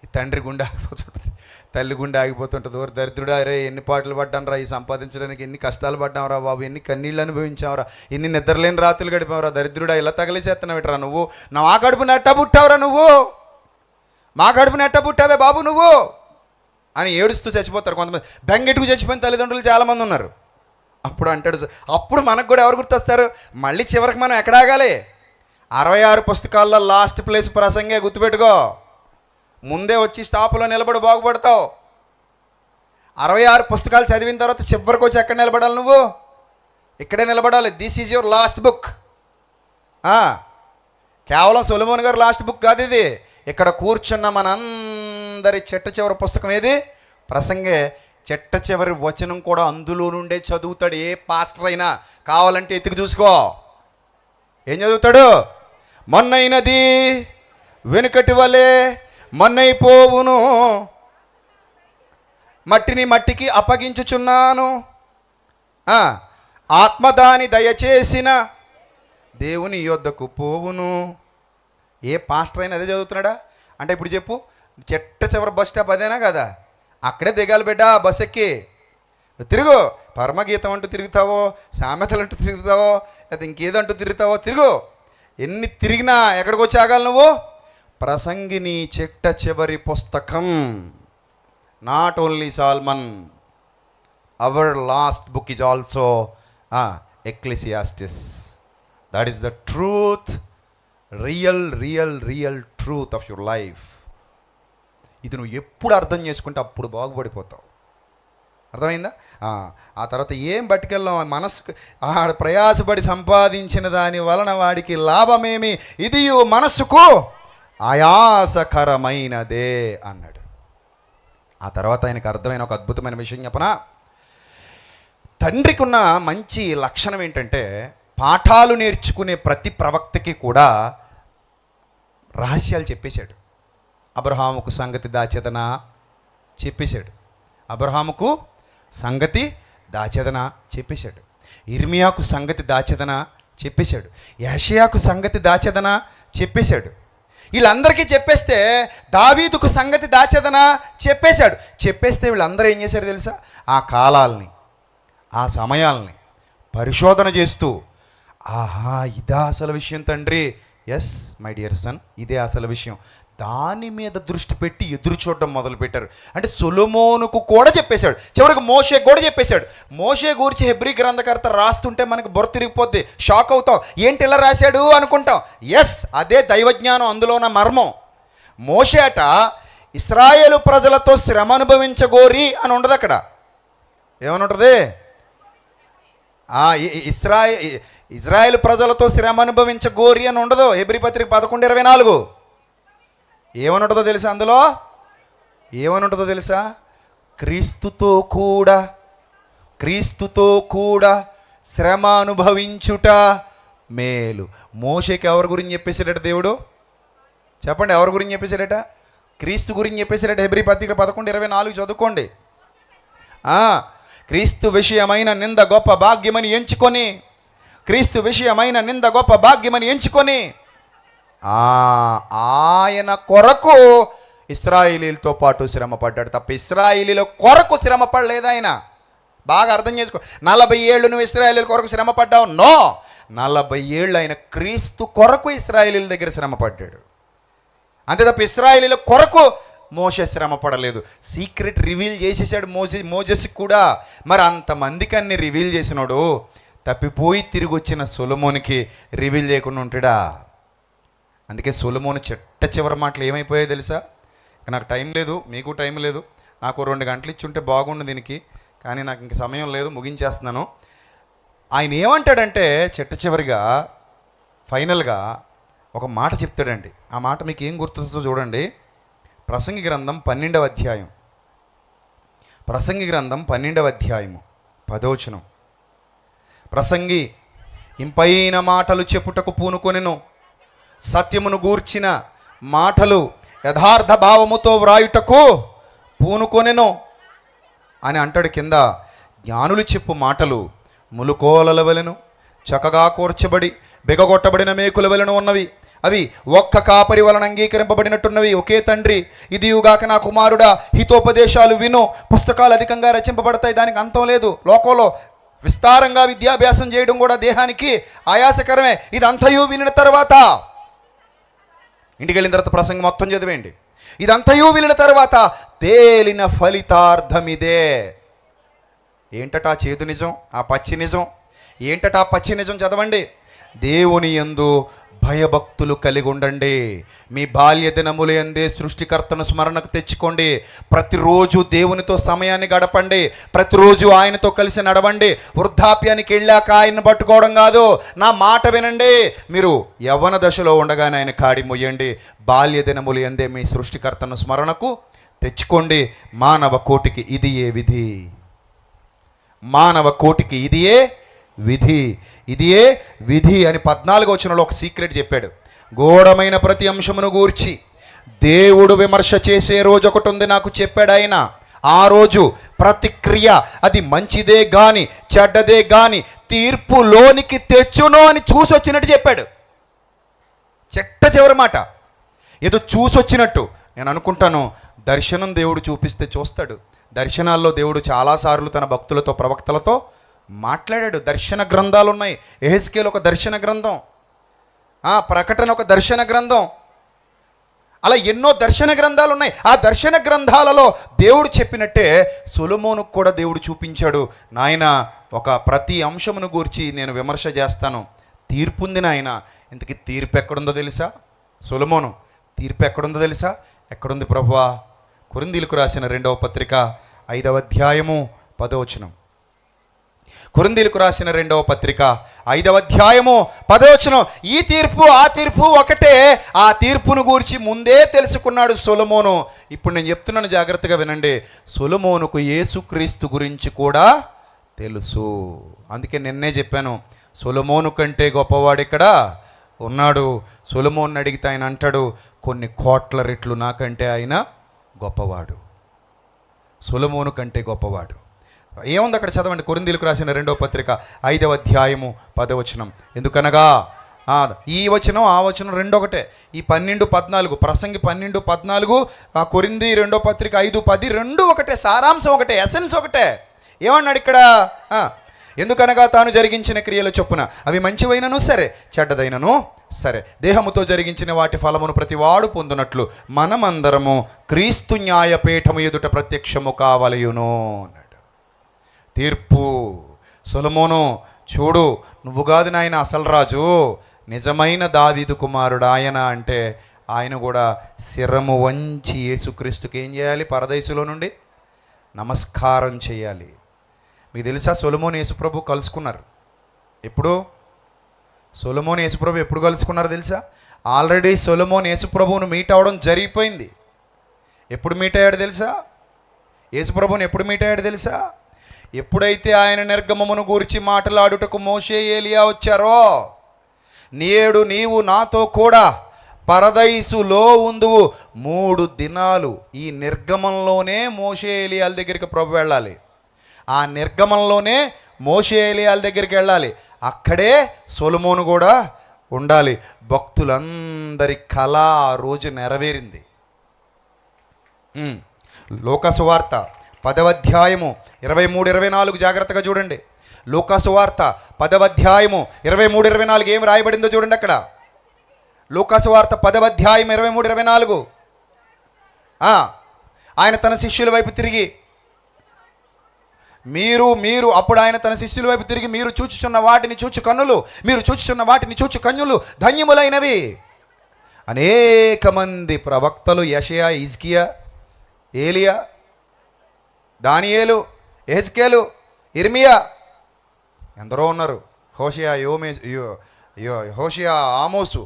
A: ఈ తండ్రి గుండె ఆగిపోతుంటుంది, తల్లి గుండె ఆగిపోతుంటుంది. ఓరు దరిద్రుడా, రే ఎన్ని పాటలు పడ్డాను రా, ఈ సంపాదించడానికి ఎన్ని కష్టాలు పడ్డావురా బాబు, ఎన్ని కన్నీళ్ళు అనుభవించావురా, ఎన్ని నిద్రలేని రాత్రులు గడిపావురా, దరిద్రుడా ఇలా తగిలిచేస్తున్నావిట్రా నువ్వు, నా కడుపు నెట్ట పుట్టావురా నువ్వు, మా కడుపు నెట్ట పుట్టావే బాబు నువ్వు అని ఏడుస్తూ చచ్చిపోతారు కొంతమంది. బెంగెట్టుకు చచ్చిపోయిన తల్లిదండ్రులు చాలామంది ఉన్నారు. అప్పుడు అంటాడు, అప్పుడు మనకు కూడా ఎవరు గుర్తొస్తారు? మళ్ళీ చివరికి మనం ఎక్కడ ఆగాలి? 66 పుస్తకాల్లో లాస్ట్ ప్లేస్ ప్రసంగే, గుర్తుపెట్టుకో. ముందే వచ్చి స్టాపులో నిలబడి బాగుపడతావు. 66 పుస్తకాలు చదివిన తర్వాత చివరికి వచ్చి ఎక్కడ నిలబడాలి? నువ్వు ఇక్కడే నిలబడాలి. This is your last book. కేవలం సొలొమోన్ గారు లాస్ట్ బుక్ కాదు ఇది. ఇక్కడ కూర్చున్న మనందరి చెట్ట చివరి పుస్తకం ఏది? ప్రసంగే. చెట్ట చివరి వచనం కూడా అందులో నుండే చదువుతాడు. ఏ పాస్టర్ అయినా కావాలంటే ఎత్తుకు చూసుకో. ఏం చదువుతాడు? మొన్నైనది వెనుకటి వలె మొన్నైపోవును, మట్టిని మట్టికి అప్పగించుచున్నాను, ఆత్మదాని దయచేసిన దేవుని యొద్దకు పోవును. ఏ పాస్టర్ అయినా అదే చదువుతున్నాడా? అంటే ఇప్పుడు చెప్పు, చెట్ట చివరి బస్ స్టాప్ అదేనా కదా? అక్కడే దిగాలి బిడ్డ బస్ ఎక్కి. తిరుగు, పరమగీతం అంటూ తిరుగుతావో, సామెతలు అంటూ తిరుగుతావో, లేదా ఇంకేదంటూ తిరుగుతావో తిరుగు. ఎన్ని తిరిగినా ఎక్కడికి వచ్చి ఆగాలి నువ్వు? ప్రసంగిని చెట్ట చివరి పుస్తకం. Not only Solomon, our last book is also Ecclesiastes. That is the truth, real truth of your life. ఇది నువ్వు ఎప్పుడు అర్థం చేసుకుంటే అప్పుడు బాగుపడిపోతావు. అర్థమైందా? ఆ తర్వాత ఏం పట్టుకెళ్ళాం? మనసుకు ప్రయాసపడి సంపాదించిన దాని వలన వాడికి లాభమేమి, ఇది మనస్సుకు ఆయాసకరమైనదే అన్నాడు. ఆ తర్వాత ఆయనకు అర్థమైన ఒక అద్భుతమైన విషయం చెప్పనా? తండ్రికి ఉన్న మంచి లక్షణం ఏంటంటే పాఠాలు నేర్చుకునే ప్రతి ప్రవక్తకి కూడా రహస్యాలు చెప్పేశాడు. అబ్రహాముకు సంగతి దాచెదనా చెప్పేశాడు. అబ్రహాముకు సంగతి దాచెదనా చెప్పేశాడు. ఇర్మియాకు సంగతి దాచెదనా చెప్పేశాడు. యెషయాకు సంగతి దాచెదనా చెప్పేశాడు. వీళ్ళందరికీ చెప్పేస్తే దావీదుకు సంగతి దాచెదనా చెప్పేశాడు. చెప్పేస్తే వీళ్ళందరూ ఏం చేశారు తెలుసా? ఆ కాలాల్ని, ఆ సమయాల్ని పరిశోధన చేస్తూ, ఆహా ఇదా అసలు విషయం తండ్రి, ఎస్ మై డియర్ సన్, ఇదే అసలు విషయం, దాని మీద దృష్టి పెట్టి ఎదురు చూడడం మొదలుపెట్టారు. అంటే సొలొమోనుకు కూడా చెప్పేశాడు, చివరికి మోషే కూడా చెప్పేశాడు. మోషే గురించి హెబ్రీ గ్రంథకర్త రాస్తుంటే మనకి బుర్ర తిరిగిపోద్ది, షాక్ అవుతాం, ఏంటి ఇలా రాశాడు అనుకుంటాం. ఎస్, అదే దైవజ్ఞానం, అందులో ఉన్న మర్మం. మోషే అట ఇశ్రాయేలు ప్రజలతో శ్రమ అనుభవించగోరి అని ఉండదు. అక్కడ ఏమని ఉంటుంది? ఇజ్రాయేల్ ప్రజలతో శ్రమ అనుభవించగోరి అని ఉండదు. హెబ్రీ పత్రిక 11:24 ఏమని ఉంటుందో తెలుసా? అందులో ఏమని ఉంటుందో తెలుసా? క్రీస్తుతో కూడా శ్రమ అనుభవించుట మేలు. మోషేకి ఎవరి గురించి చెప్పేశాడట దేవుడు? చెప్పండి, ఎవరి గురించి చెప్పేశాడట? క్రీస్తు గురించి చెప్పేశాడట. హెబ్రీ పత్రిక 11:24 చదువుకోండి. క్రీస్తు విషయమైన నింద గొప్ప భాగ్యమని ఎంచుకొని, క్రీస్తు విషయమైన నింద గొప్ప భాగ్యమని ఎంచుకొని ఆయన కొరకు ఇశ్రాయేలీలతో పాటు శ్రమ పడ్డాడు తప్ప ఇశ్రాయేలీల కొరకు శ్రమ పడలేదు ఆయన. బాగా అర్థం చేసుకో. 40 ఏళ్ళు నువ్వు ఇశ్రాయేలీల కొరకు శ్రమ పడ్డావు? నో, 40 ఏళ్ళు ఆయన క్రీస్తు కొరకు ఇశ్రాయేలీల దగ్గర శ్రమ పడ్డాడు. అంతే తప్ప ఇశ్రాయేలీల కొరకు మోషే శ్రమ పడలేదు. సీక్రెట్ రివీల్ చేసేసాడు మోజెస్కి కూడా. మరి అంతమందికి అన్ని రివీల్ చేసినాడు, తప్పిపోయి తిరిగి వచ్చిన సొలొమోనుకి రివీల్ చేయకుండా ఉంటాడా? అందుకే సొలొమోను చివరి మాటలు ఏమైపోయాయో తెలుసా? నాకు టైం లేదు, మీకు టైం లేదు, నాకు 2 గంటలు ఇచ్చి ఉంటే బాగుండు దీనికి, కానీ నాకు ఇంక సమయం లేదు, ముగించేస్తున్నాను. ఆయన ఏమంటాడంటే చివరిగా ఫైనల్గా ఒక మాట చెప్తాడండి. ఆ మాట మీకు ఏం గుర్తుందో చూడండి. ప్రసంగి గ్రంథం 12వ అధ్యాయం, ప్రసంగి గ్రంథం 12వ అధ్యాయము 10వ వచనం. ప్రసంగి ఇంపైన మాటలు చెప్పుటకు పూనుకొనెను, సత్యమును గూర్చిన మాటలు యథార్థ భావముతో వ్రాయుటకు పూనుకొనెను అని అంటాడు కింద. జ్ఞానులు చెప్పు మాటలు ములుకోలల వలెను చక్కగా కూర్చబడి బిగగొట్టబడిన మేకుల వలెను ఉన్నవి. అవి ఒక్క కాపరి వలన అంగీకరింపబడినట్టున్నవి. ఒకే తండ్రి ఇదియుగాక నా కుమారుడా, హితోపదేశాలు విను. పుస్తకాలు అధికంగా రచింపబడతాయి, దానికి అంతం లేదు. లోకంలో విస్తారంగా విద్యాభ్యాసం చేయడం కూడా దేహానికి ఆయాసకరమే. ఇదంతయు వినిన తర్వాత, ఇంటికి వెళ్ళిన తర్వాత ప్రసంగం మొత్తం చదివేయండి. ఇదంతయు వినిన తర్వాత తేలిన ఫలితార్థం ఇదే. ఏంటట ఆ చేదు నిజం, ఆ పచ్చి నిజం? ఏంటట ఆ పచ్చి నిజం? చదవండి. దేవుని యందు భయభక్తులు కలిగి ఉండండి. మీ బాల్య దినముల యందే సృష్టికర్తను స్మరణకు తెచ్చుకోండి. ప్రతిరోజు దేవునితో సమయాన్ని గడపండి. ప్రతిరోజు ఆయనతో కలిసి నడవండి. వృద్ధాప్యానికి వెళ్ళాక ఆయన్ని పట్టుకోవడం కాదు. నా మాట వినండి. మీరు యవ్వన దశలో ఉండగానే ఆయన కాడి మొయ్యండి. బాల్య దినముల యందే మీ సృష్టికర్తను స్మరణకు తెచ్చుకోండి. మానవ కోటికి ఇది ఏ విధి, మానవ కోటికి ఇది ఏ విధి, ఇది ఏ విధి అని 14వ వచనంలో ఒక సీక్రెట్ చెప్పాడు. ఘోరమైన ప్రతి అంశమును గూర్చి దేవుడు విమర్శ చేసే రోజు ఒకటి ఉంది నాకు చెప్పాడు ఆయన. ఆ రోజు ప్రతిక్రియ అది మంచిదే గాని చెడ్డదే గాని తీర్పులోనికి తెచ్చును అని చూసొచ్చినట్టు చెప్పాడు. చివరి మాట ఏదో చూసొచ్చినట్టు. నేను అనుకుంటాను, దర్శనం దేవుడు చూపిస్తే చూస్తాడు. దర్శనాల్లో దేవుడు చాలాసార్లు తన భక్తులతో ప్రవక్తలతో మాట్లాడాడు. దర్శన గ్రంథాలు ఉన్నాయి. యెహెజ్కేలు ఒక దర్శన గ్రంథం, ప్రకటన ఒక దర్శన గ్రంథం, అలా ఎన్నో దర్శన గ్రంథాలు ఉన్నాయి. ఆ దర్శన గ్రంథాలలో దేవుడు చెప్పినట్టే సొలొమోనుకు కూడా దేవుడు చూపించాడు. నాయన ఒక ప్రతి అంశమును గూర్చి నేను విమర్శ చేస్తాను, తీర్పుంది నాయన. ఇంతకీ తీర్పు ఎక్కడుందో తెలుసా? సొలొమోను తీర్పు ఎక్కడుందో తెలుసా? ఎక్కడుంది ప్రభువా? కొరింథీయులకు రాసిన 2వ పత్రిక 5వ అధ్యాయము 10వ వచనం. కొరింథీయులకు రాసిన 2వ పత్రిక 5వ అధ్యాయము 10వ వచనం. ఈ తీర్పు ఆ తీర్పు ఒకటే. ఆ తీర్పును గూర్చి ముందే తెలుసుకున్నాడు సొలొమోను. ఇప్పుడు నేను చెప్తున్నాను, జాగ్రత్తగా వినండి. సొలొమోనుకు యేసుక్రీస్తు గురించి కూడా తెలుసు. అందుకే నిన్నే చెప్పాను, సొలొమోను కంటే గొప్పవాడు ఇక్కడ ఉన్నాడు. సొలొమోను అడిగితే ఆయన అంటాడు, కొన్ని కోట్ల రెట్లు నాకంటే ఆయన గొప్పవాడు, సొలొమోను కంటే గొప్పవాడు. ఏముంది అక్కడ చదవండి. కొరింథీయులకు రాసిన 2వ పత్రిక 5వ అధ్యాయము 10వ వచనం. ఎందుకనగా ఈ వచనం ఆ వచనం రెండు ఒకటే. ఈ 12:14 ప్రసంగి 12:14, ఆ కొరింథీ 2వ పత్రిక 5:10 రెండు ఒకటే. సారాంశం ఒకటే, ఎసెన్స్ ఒకటే. ఏమన్నాడు ఇక్కడ? ఎందుకనగా తాను జరిగించిన క్రియల చొప్పున అవి మంచివైనను సరే, చెడ్డదైనను సరే, దేహముతో జరిగించిన వాటి ఫలమును ప్రతివాడు పొందునట్లు మనమందరము క్రీస్తు న్యాయపీఠము ఎదుట ప్రత్యక్షము కావలయును అన్నాడు. తీర్పు. సొలొమోను, చూడు, నువ్వు కాదు నాయన అసలు రాజు, నిజమైన దావీదు కుమారుడు ఆయన అంటే ఆయన కూడా శిరము వంచి యేసుక్రీస్తుకి ఏం చేయాలి? పరదైసులో నుండి నమస్కారం చేయాలి. మీకు తెలుసా సొలొమోను యేసుప్రభు కలుసుకున్నారు ఎప్పుడు? సొలొమోను యేసుప్రభు ఎప్పుడు కలుసుకున్నారు తెలుసా? ఆల్రెడీ సొలొమోను యేసుప్రభువును మీట్ అవ్వడం జరిగిపోయింది. ఎప్పుడు మీట్ అయ్యాడు తెలుసా? యేసుప్రభువుని ఎప్పుడు మీట్ అయ్యాడు తెలుసా? ఎప్పుడైతే ఆయన నిర్గమమును గూర్చి మాట్లాడుటకు మోషే ఏలియా వచ్చారో, నేడు నీవు నాతో కూడా పరదైసులో ఉందువు. 3 దినాలు ఈ నిర్గమంలోనే మోషే ఏలియాల దగ్గరికి ప్రభు వెళ్ళాలి. ఆ నిర్గమంలోనే మోషే ఏలియాల దగ్గరికి వెళ్ళాలి. అక్కడే సొలొమోను కూడా ఉండాలి. భక్తులందరి కళ ఆ రోజు నెరవేరింది. లూకాసు వార్త 10వ అధ్యాయము 23-24 జాగ్రత్తగా చూడండి. లూకాసు వార్త 10వ అధ్యాయము 23-24 ఏం రాయబడిందో చూడండి అక్కడ. లూకాసు వార్త 10వ అధ్యాయం 23-24. ఆయన తన శిష్యుల వైపు తిరిగి మీరు అప్పుడు ఆయన తన శిష్యుల వైపు తిరిగి, మీరు చూచుచున్న వాటిని చూచు కన్నులు, మీరు చూచుచున్న వాటిని చూచు కన్నులు ధన్యములైనవి. అనేక మంది ప్రవక్తలు, యెషయా, హిజ్కియా, ఏలియా, దానియేలు, యెహెజ్కేలు, ఇర్మియా, ఎందరో ఉన్నారు. హోషియా, ఆమోసు,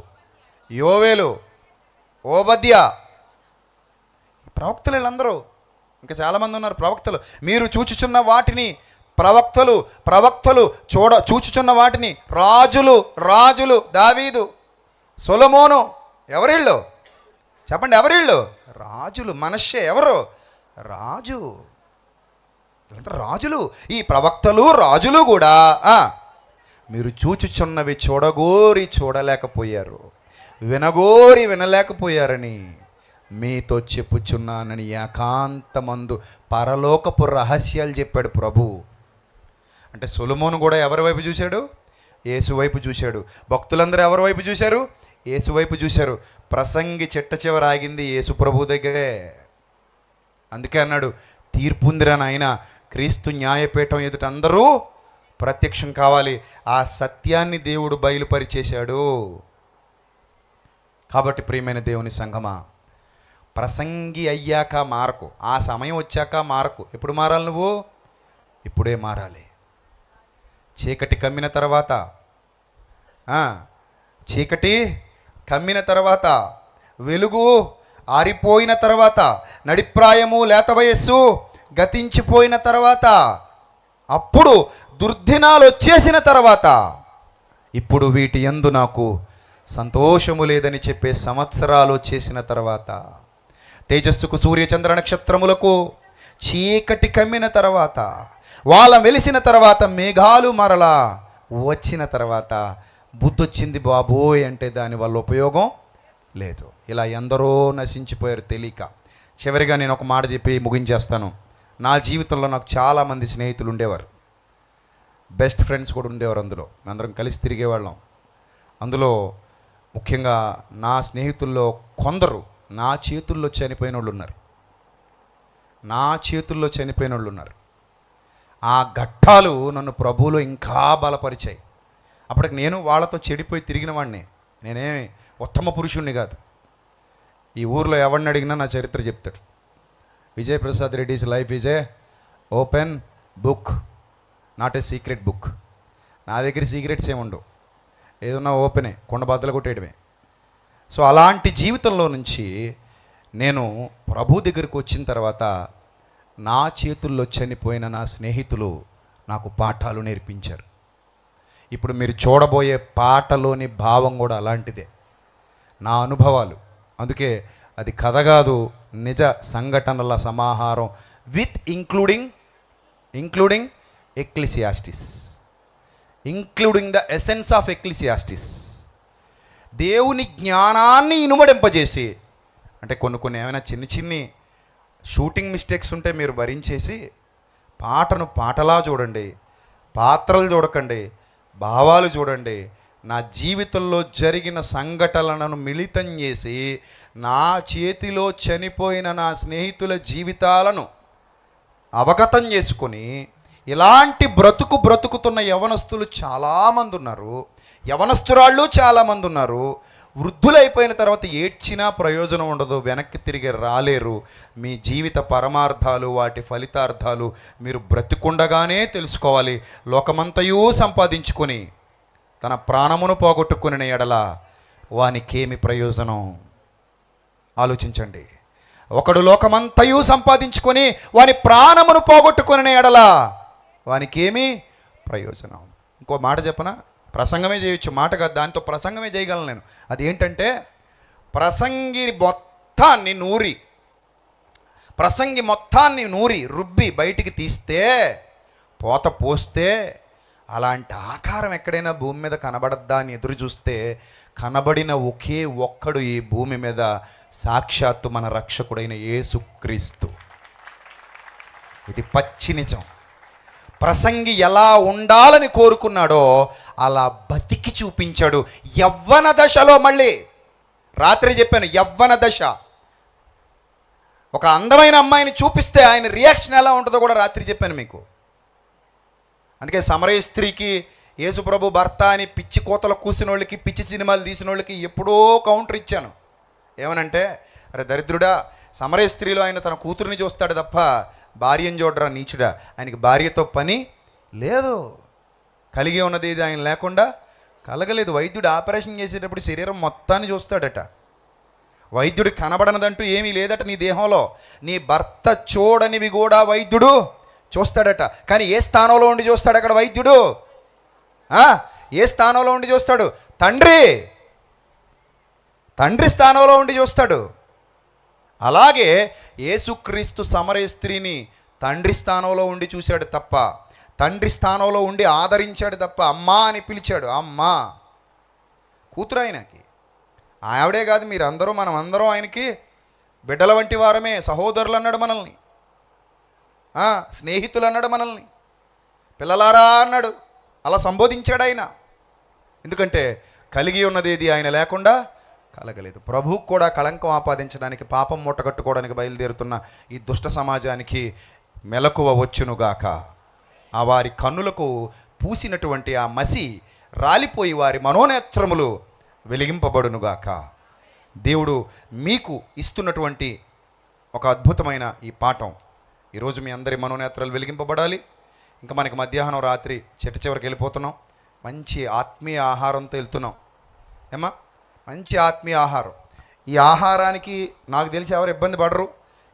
A: యోవేలు, ఓబద్యా, ప్రవక్తలు వీళ్ళందరూ. ఇంకా చాలామంది ఉన్నారు ప్రవక్తలు. మీరు చూచుచున్న వాటిని ప్రవక్తలు చూచుచున్న వాటిని రాజులు దావీదు, సొలొమోను. ఎవరిళ్ళు చెప్పండి? ఎవరిళ్ళు? రాజులు. మనష్షే ఎవరు? రాజు. రాజులు. ఈ ప్రవక్తలు రాజులు కూడా మీరు చూచుచున్నవి చూడలేకపోయారు, వినగోరి వినలేకపోయారని మీతో చెప్పుచున్నానని ఏకాంతమందు పరలోకపు రహస్యాలు చెప్పాడు ప్రభు. అంటే సొలొమోను కూడా ఎవరి వైపు చూశాడు? యేసు వైపు చూశాడు. భక్తులందరూ ఎవరి వైపు చూశారు? యేసు వైపు చూశారు. ప్రసంగి చిట్ట చివర ఆగింది యేసు ప్రభు దగ్గరే. అందుకే అన్నాడు, తీర్పుందిరా నాయన, క్రీస్తు న్యాయపీఠం ఎదుట అందరూ ప్రత్యక్షం కావాలి. ఆ సత్యాన్ని దేవుడు బయలుపరిచేశాడు. కాబట్టి ప్రియమైన దేవుని సంగమా, ప్రసంగి అయ్యాక మారకు, ఆ సమయం వచ్చాక మారకు. ఎప్పుడు మారాలి నువ్వు? ఇప్పుడే మారాలి. చీకటి కమ్మిన తర్వాత, వెలుగు ఆరిపోయిన తర్వాత, నడిప్రాయము లేత వయస్సు గతించిపోయిన తర్వాత, అప్పుడు దుర్దినాలు వచ్చేసిన తర్వాత, ఇప్పుడు వీటి యందు నాకు సంతోషము లేదని చెప్పే సంవత్సరాలు వచ్చేసిన తర్వాత, తేజస్సుకు సూర్యచంద్ర నక్షత్రములకు చీకటి కమ్మిన తర్వాత, వాళ్ళ వెలిసిన తర్వాత, మేఘాలు మరలా వచ్చిన తర్వాత, బుద్ధొచ్చింది బాబోయ్ అంటే దానివల్ల ఉపయోగం లేదు. ఇలా ఎందరో నశించిపోయారు తెలియక. చివరిగా నేను ఒక మాట చెప్పి ముగించేస్తాను. నా జీవితంలో నాకు చాలామంది స్నేహితులు ఉండేవారు, బెస్ట్ ఫ్రెండ్స్ కూడా ఉండేవారు. అందులో అందరం కలిసి తిరిగేవాళ్ళం. అందులో ముఖ్యంగా నా స్నేహితుల్లో కొందరు నా చేతుల్లో చనిపోయిన వాళ్ళు ఉన్నారు. ఆ ఘట్టాలు నన్ను ప్రభువులో ఇంకా బలపరిచాయి. అప్పటికి నేను వాళ్ళతో చెడిపోయి తిరిగిన వాడిని. నేనేమి ఉత్తమ పురుషుణ్ణి కాదు. ఈ ఊర్లో ఎవరిని అడిగినా నా చరిత్ర చెప్తాడు. Vijay Prasad Reddy's life is a open book, not a secret book. నా దగ్గర సీక్రెట్స్ ఏమి ఉండవు, ఏదన్నా ఓపెనే, కొండ బద్దలు కొట్టేయడమే. సో అలాంటి జీవితంలో నుంచి నేను ప్రభు దగ్గరికి వచ్చిన తర్వాత నా చేతుల్లో చనిపోయిన నా స్నేహితులు నాకు పాఠాలు నేర్పించారు. ఇప్పుడు మీరు చూడబోయే పాటలోని భావం కూడా అలాంటిదే, నా అనుభవాలు. అందుకే అది కథ కాదు, నిజ సంఘటనల సమాహారం with including Ecclesiastes, including the essence of Ecclesiastes. దేవుని జ్ఞానాన్ని ఇనుమడింపజేసి, అంటే కొన్ని ఏమైనా చిన్ని షూటింగ్ మిస్టేక్స్ ఉంటే మీరు భరించేసి పాటను పాటలా చూడండి, పాత్రలు చూడకండి, భావాలు చూడండి. నా జీవితంలో జరిగిన సంఘటనలను మిళితం చేసి నా చేతిలో చనిపోయిన నా స్నేహితుల జీవితాలను అవగతం చేసుకొని, ఇలాంటి బ్రతుకుతున్న యవనస్తులు చాలామంది ఉన్నారు, యవనస్తురాళ్ళు చాలామంది ఉన్నారు. వృద్ధులైపోయిన తర్వాత ఏడ్చినా ప్రయోజనం ఉండదు, వెనక్కి తిరిగి రాలేరు. మీ జీవిత పరమార్థాలు, వాటి ఫలితార్థాలు మీరు బ్రతికుండగానే తెలుసుకోవాలి. లోకమంతయూ సంపాదించుకొని తన ప్రాణమును పోగొట్టుకుని ఎడల వానికేమి ప్రయోజనం? ఆలోచించండి. ఒకడు లోకమంతయూ సంపాదించుకొని వాని ప్రాణమును పోగొట్టుకుని ఎడల వానికేమి ప్రయోజనం? ఇంకో మాట చెప్పనా? ప్రసంగమే చేయొచ్చు, మాట కాదు, దాంతో ప్రసంగమే చేయగలను నేను. అది ఏంటంటే, ప్రసంగి మొత్తాన్ని నూరి రుబ్బి బయటికి తీస్తే, పోత పోస్తే, అలాంటి ఆకారం ఎక్కడైనా భూమి మీద కనబడద్దా అని ఎదురు చూస్తే, కనబడిన ఒకే ఒక్కడు ఈ భూమి మీద సాక్షాత్తు మన రక్షకుడైన యేసుక్రీస్తు. ఇది పచ్చి నిజం. ప్రసంగి ఎలా ఉండాలని కోరుకున్నాడో అలా బతికి చూపించాడు. యవ్వన దశలో, మళ్ళీ రాత్రి చెప్పాను, యవ్వన దశ. ఒక అందమైన అమ్మాయిని చూపిస్తే ఆయన రియాక్షన్ ఎలా ఉంటుందో కూడా రాత్రి చెప్పాను మీకు. అందుకే సమరయ స్త్రీకి యేసుప్రభు భర్త అని పిచ్చి కోతలు కూసిన వాళ్ళకి, పిచ్చి సినిమాలు తీసిన వాళ్ళకి ఎప్పుడో కౌంటర్ ఇచ్చాను. ఏమనంటే, అరే దరిద్రుడా, సమరయ స్త్రీలో ఆయన తన కూతురిని చూస్తాడు తప్ప భార్యను చూడరా నీచుడా, ఆయనకి భార్యతో పని లేదు. కలిగి ఉన్నది ఇది ఆయన లేకుండా కలగలేదు. వైద్యుడు ఆపరేషన్ చేసేటప్పుడు శరీరం మొత్తాన్ని చూస్తాడట. వైద్యుడు కనబడనదంటూ ఏమీ లేదట నీ దేహంలో. నీ భర్త చూడనివి కూడా వైద్యుడు చూస్తాడట. కానీ ఏ స్థానంలో ఉండి చూస్తాడు అక్కడ వైద్యుడు? ఏ స్థానంలో ఉండి చూస్తాడు? తండ్రి స్థానంలో ఉండి చూస్తాడు. అలాగే యేసుక్రీస్తు సమరయ స్త్రీని తండ్రి స్థానంలో ఉండి చూశాడు తప్ప, తండ్రి స్థానంలో ఉండి ఆదరించాడు తప్ప, అమ్మా అని పిలిచాడు. అమ్మా, కూతురు ఆయనకి. ఆవిడే కాదు, మీరందరూ, మనం అందరం ఆయనకి బిడ్డల వంటి వారమే. సహోదరులు అన్నాడు మనల్ని, స్నేహితులు అన్నాడు మనల్ని, పిల్లలారా అన్నాడు. అలా సంబోధించాడు ఆయన. ఎందుకంటే కలిగి ఉన్నది ఏది ఆయన లేకుండా కలగలేదు. ప్రభువుకు కూడా కళంకం ఆపాదించడానికి, పాపం మూటగట్టుకోవడానికి బయలుదేరుతున్న ఈ దుష్ట సమాజానికి మెలకువ వచ్చునుగాక. ఆ వారి కన్నులకు పూసినటువంటి ఆ మసి రాలిపోయి వారి మనోనేత్రములు వెలిగింపబడునుగాక. దేవుడు మీకు ఇస్తున్నటువంటి ఒక అద్భుతమైన ఈ పాఠం ఈరోజు మీ అందరి మనోనేత్రాలు వెలిగింపబడాలి. ఇంకా మనకి మధ్యాహ్నం రాత్రి చివరికి వెళ్ళిపోతున్నాం. మంచి ఆత్మీయ ఆహారంతో వెళ్తున్నాం. ఏమా, మంచి ఆత్మీయ ఆహారం. ఈ ఆహారానికి నాకు తెలిసి ఎవరు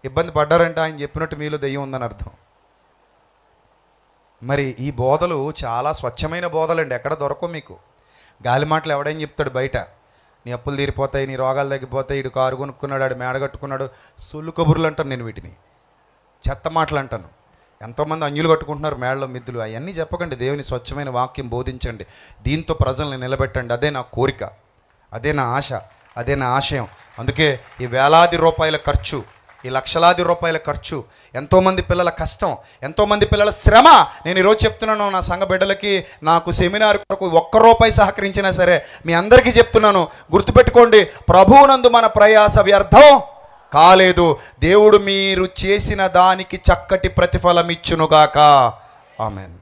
A: ఇబ్బంది పడ్డారంటే ఆయన చెప్పినట్టు మీలో దెయ్యం ఉందని అర్థం. మరి ఈ బోధలు చాలా స్వచ్ఛమైన బోధలండి, ఎక్కడ దొరకవు మీకు. గాలి మాటలు ఎవడైనా చెప్తాడు బయట, నీ అప్పులు తీరిపోతాయి, నీ రోగాలు తగ్గిపోతాయి, ఇడు కారు కొనుక్కున్నాడు, ఆడు మేడ కట్టుకున్నాడు, సొల్లు కబుర్లు అంటాను నేను. వీటిని చెత్త మాటలు అంటాను. ఎంతోమంది అంజులు కట్టుకుంటున్నారు మేడలో మిద్దులు. అవన్నీ చెప్పకండి. దేవుని స్వచ్ఛమైన వాక్యం బోధించండి, దీంతో ప్రజల్ని నిలబెట్టండి. అదే నా కోరిక, అదే నా ఆశ, అదే నా ఆశయం. అందుకే ఈ వేలాది రూపాయల ఖర్చు, ఈ లక్షలాది రూపాయల ఖర్చు, ఎంతోమంది పిల్లల కష్టం, ఎంతోమంది పిల్లల శ్రమ. నేను ఈరోజు చెప్తున్నాను నా సంఘ బిడ్డలకి, నాకు సెమినార్ కొరకు ₹1 సహకరించినా సరే మీ అందరికీ చెప్తున్నాను, గుర్తుపెట్టుకోండి, ప్రభువునందు మన ప్రయాస వ్యర్థం కాలేదు. దేవుడు మీరు చేసిన దానికి చక్కటి ప్రతిఫలం ఇచ్చునుగాక. ఆమెన్.